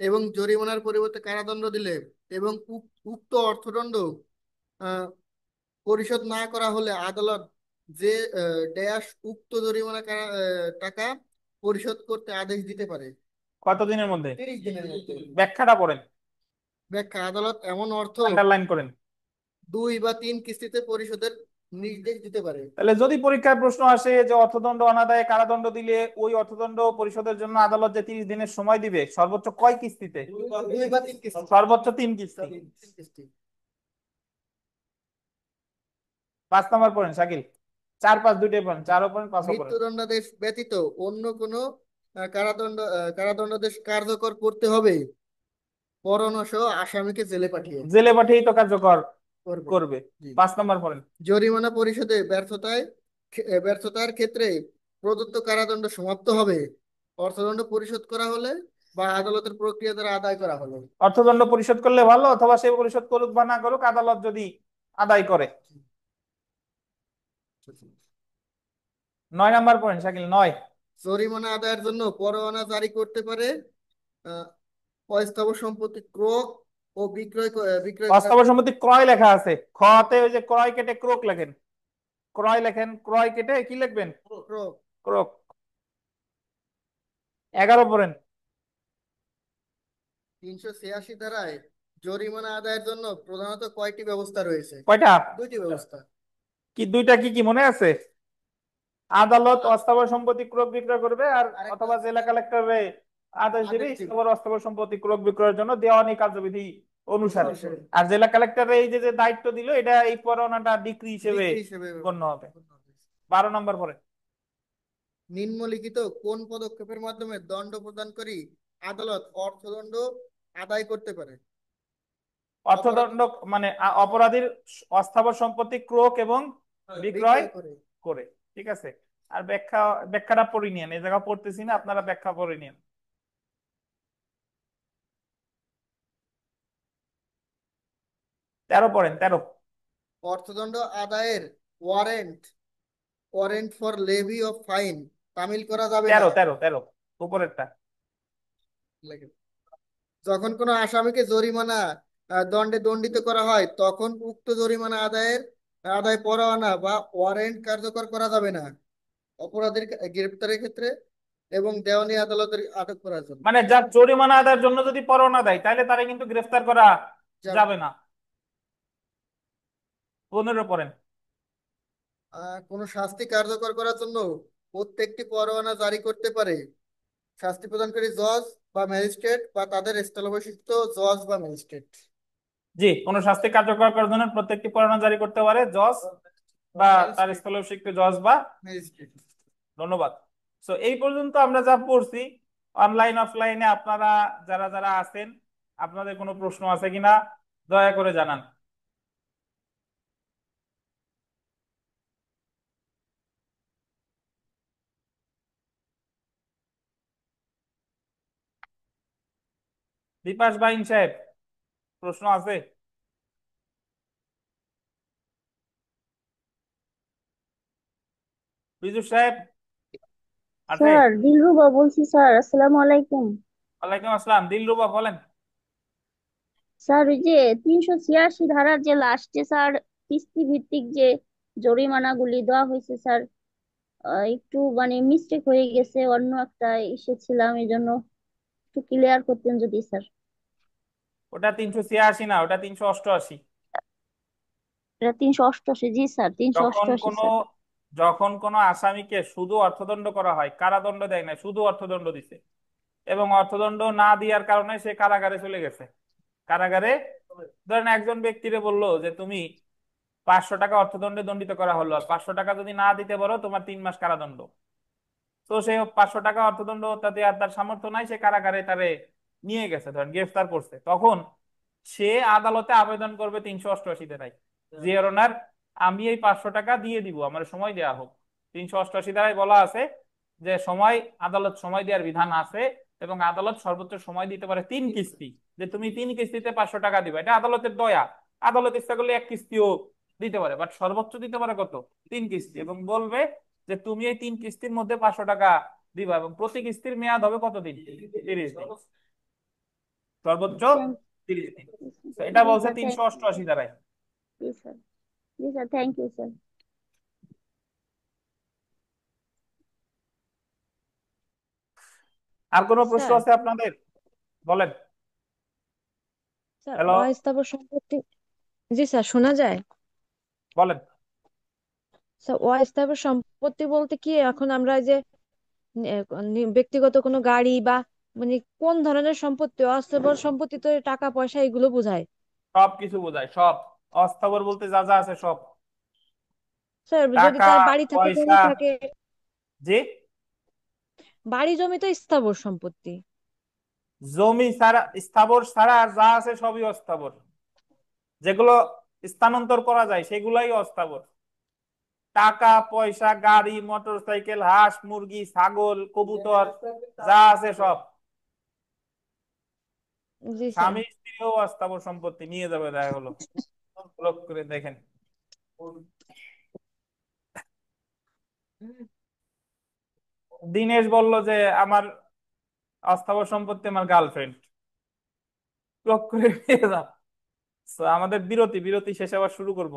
এবং জরিমানার পরিবর্তে কারাদণ্ড দিলে এবং উক্ত অর্থদণ্ড আহ, পরিশোধ না করা হলে আদালত যে ড্যাশ উক্ত জরিমানা টাকা পরিশোধ করতে আদেশ দিতে পারে কতদিনের মধ্যে? 30 দিনের মধ্যে। ব্যাখ্যাটা পড়েন, ব্যাখ্যা: আদালত এমন অর্থ আন্ডারলাইন করেন। 2 বা 3 কিস্তিতে পরিশোধের নির্দেশ দিতে পারে। তাহলে যদি পরীক্ষায় প্রশ্ন আসে যে অর্থদণ্ড অনাদায়ে কারাদণ্ড দিলে ওই অর্থদণ্ড পরিশোধের জন্য আদালত যে 30 দিনের সময় দিবে, সর্বোচ্চ কয় কিস্তিতে? 2 বা 3 কিস্তি। সর্বোচ্চ 3 কিস্তি। 3 কিস্তি। 5 নম্বর পড়েন শাকিল। 4, 5 দুইটাই পড়েন, 4ও পড়েন 5ও পড়েন। মৃত্যুদণ্ডাদেশ ব্যতীত অন্য কোনো কারাদণ্ডাদেশ কার্যকর করতে হবে পরোয়ানা সহ আসামিকে জেলে পাঠিয়ে জেলে পাঠিয়েই তো কার্যকর করবে। করবে। জি। 5 নম্বর পড়েন। জরিমানা পরিশোধে ব্যর্থতার ক্ষেত্রে প্রদত্ত কারাদণ্ড সমাপ্ত হবে অর্থদণ্ড পরিশোধ করা হলে বা আদালতের প্রক্রিয়া দ্বারা আদায় করা হলে। অর্থদণ্ড পরিশোধ করলে ভালো, অথবা সে পরিশোধ করুক বা না করুক, আদালত যদি আদায় করে। 9 নম্বর পড়েন শাকিল। 9। জরিমানা আদায়ের জন্য পরোয়ানা জারি করতে পারে আহ, অস্থাবর সম্পত্তি ক্রয় ও বিক্রয় অস্থাবর সম্পত্তি ক্রয় লেখা আছে, খতে ওই যে ক্রয় কেটে ক্রোক লেখেন, ক্রয় লেখেন, ক্রয় কেটে কি লিখবেন? ক্রয়। ক্রোক। 11 পড়েন। 386 ধারায় জরিমানা আদায়ের জন্য প্রধানত কয়টি ব্যবস্থা রয়েছে? কয়টা? 2টি ব্যবস্থা। কি দুইটা? কি কি মনে আছে? আদালত অস্থাবর সম্পত্তি ক্রয় বিক্রয় করবে, আর অথবা জেলা কালেক্টরে আদেশ দিবে স্থাবর অস্থাবর সম্পত্তি ক্রয় বিক্রয়ের জন্য দেওয়ানি কার্যবিধি অনুসারে। আর জেলা কালেক্টর এই যে দায়িত্ব দিল, এটা এই পরোয়ানাটা ডিক্রি হিসেবে গণ্য হবে। 12 নম্বর পরে। নিম্নলিখিত কোন পদক্ষেপের মাধ্যমে দণ্ড প্রদানকারী আদালত অর্থদণ্ড আদায় করতে পারে? অর্থদণ্ড মানে অপরাধীর অস্থাবর সম্পত্তি ক্রয় এবং বিক্রয় করে। করে। ঠিক আছে, আর ব্যাখ্যাটা পড়ে নিন, এই জায়গা পড়তেছি না, আপনারা ব্যাখ্যা পড়ে নিন। 13 পড়েন। 13। অর্থদণ্ড আদায়ের warrant warrant for levy of fine তামিল করা যাবে না। 13 উপরেরটা। যখন কোনো আসামিকে জরিমানা দণ্ডে দণ্ডিত করা হয় তখন উক্ত জরিমানা আদায় পরোয়ানা বা ওয়ারেন্ট কার্যকর করা যাবে না অপরাধীর গ্রেপ্তারের ক্ষেত্রে এবং দেওয়ানি আদালতের আটক করার জন্য। মানে যার জরিমানা আদায়ের জন্য যদি পরোয়ানা দেয় তাহলে তারা কিন্তু গ্রেফতার করা যাবে না। 15 পড়েন। কোনো শাস্তি কার্যকর করার জন্য প্রত্যেকটি পরোয়ানা জারি করতে পারে শাস্তি প্রদানকারী জজ বা ম্যাজিস্ট্রেট বা তাদের স্থলাভিষিক্ত জজ বা ম্যাজিস্ট্রেট। জি, কোন শাস্তি কার্যকর করার জন্য প্রত্যেকটি পরোয়ানা জারি করতে পারে জজ বা তার স্থলাভিষিক্ত জজ বা ম্যাজিস্ট্রেট। ধন্যবাদ। সো এই পর্যন্ত আমরা যা পড়ছি, অনলাইন অফলাইনে আপনারা যারা যারা আছেন, আপনাদের কোনো প্রশ্ন আছে কিনা দয়া করে জানান। বিপাশ বাইন সাহেব, প্রশ্ন আছে? বিজু সাহেব আছে? স্যার দিলরুবা বলছি স্যার, আসসালামু আলাইকুম। ওয়ালাইকুম আসসালাম, দিলরুবা বলেন। স্যার ওই যে 386 ধারার যে লাস্টে স্যার কিস্তি ভিত্তিক যে জরিমানাগুলি দেওয়া হয়েছে স্যার, একটু মানে মিস্টেক হয়ে গেছে, অন্য একটা এসেছিলাম, এই জন্য একটু ক্লিয়ার করতেন যদি স্যার। ওটা 386 না, ওটা 388। এটা 388, জি স্যার যখন 388 কোনো স্যার। যখন কোনো আসামিকে শুধু অর্থদণ্ড করা হয়, কারাদণ্ড দেয় না, শুধু অর্থদণ্ড দিছে, এবং অর্থদণ্ড না দেওয়ার কারণে সে কারাগারে চলে গেছে। কারাগারে ধরেন একজন ব্যক্তিরে বললো যে তুমি 500 টাকা অর্থদণ্ডে দণ্ডিত করা হলো, আর 500 টাকা যদি না দিতে পারো তোমার 3 মাস কারাদণ্ড। তো সে 500 টাকা অর্থদণ্ড তাতে আর তার সামর্থ্য নাই, সে কারাগারে তারে নিয়ে গেছে, ধরেন গ্রেফতার করছে, তখন সে আদালতে আবেদন করবে 388 ধারায়, যে ওনার আমি এই 500 টাকা দিয়ে দিব, আমার সময় দেওয়া হোক। 388 ধারায় বলা আছে যে সময়, আদালত সময় দেওয়ার বিধান আছে, এবং আদালত সর্বোচ্চ সময় দিতে পারে 3 কিস্তি, যে তুমি 3 কিস্তিতে 500 টাকা দিবা। এটা আদালতের দয়া, আদালত ইচ্ছা করলে 1 কিস্তিও দিতে পারে, বাট সর্বোচ্চ দিতে পারে কত? 3 কিস্তি, এবং বলবে যে তুমি এই 3 কিস্তির মধ্যে 500 টাকা দিবা, এবং প্রতি কিস্তির মেয়াদ হবে কতদিন? 30 দিন, সর্বোচ্চ থ্যাংক 30 দিন। তো এটা জি বলছে স্যার, থ্যাংক 388 ধারায়। জি স্যার, জি স্যার, থ্যাংক ইউ স্যার। আর কোনো প্রশ্ন স্যার আছে আপনাদের? বলেন। স্যার হ্যালো, অস্থাবর সম্পত্তি, জি স্যার শোনা যায়। বলেন। স্যার অস্থাবর সম্পত্তি বলতে কি এখন আমরা যে ব্যক্তিগত কোনো গাড়ি বা মানে কোন ধরনের সম্পত্তি? অস্থাবর সম্পত্তি তো টাকা পয়সা এগুলো বোঝায়। সব কিছু বোঝায়, সব। অস্থাবর বলতে যা যা আছে সব। স্যার যদি টাকা, তার বাড়ি থাকে, জমি পয়সা। থাকে। জি। বাড়ি জমি তো স্থাবর সম্পত্তি। জমি ছাড়া, স্থাবর ছাড়া আর যা আছে সবই অস্থাবর। যেগুলো স্থানান্তর করা যায় সেগুলাই অস্থাবর। টাকা পয়সা, গাড়ি, মোটর সাইকেল, হাঁস মুরগি, ছাগল, কবুতর, যা আছে সব। জি স্যার। স্বামী স্ত্রীও অস্থাবর সম্পত্তি নিয়ে যাবে, দেখা হলো। লক্ষ্য করে দেখেন। দিনেশ বলল যে আমার অস্থাবর সম্পত্তি আমার গার্লফ্রেন্ড। লক্ষ্য করে নিয়ে যা। So, আমাদের বিরতি শেষে আবার শুরু করব।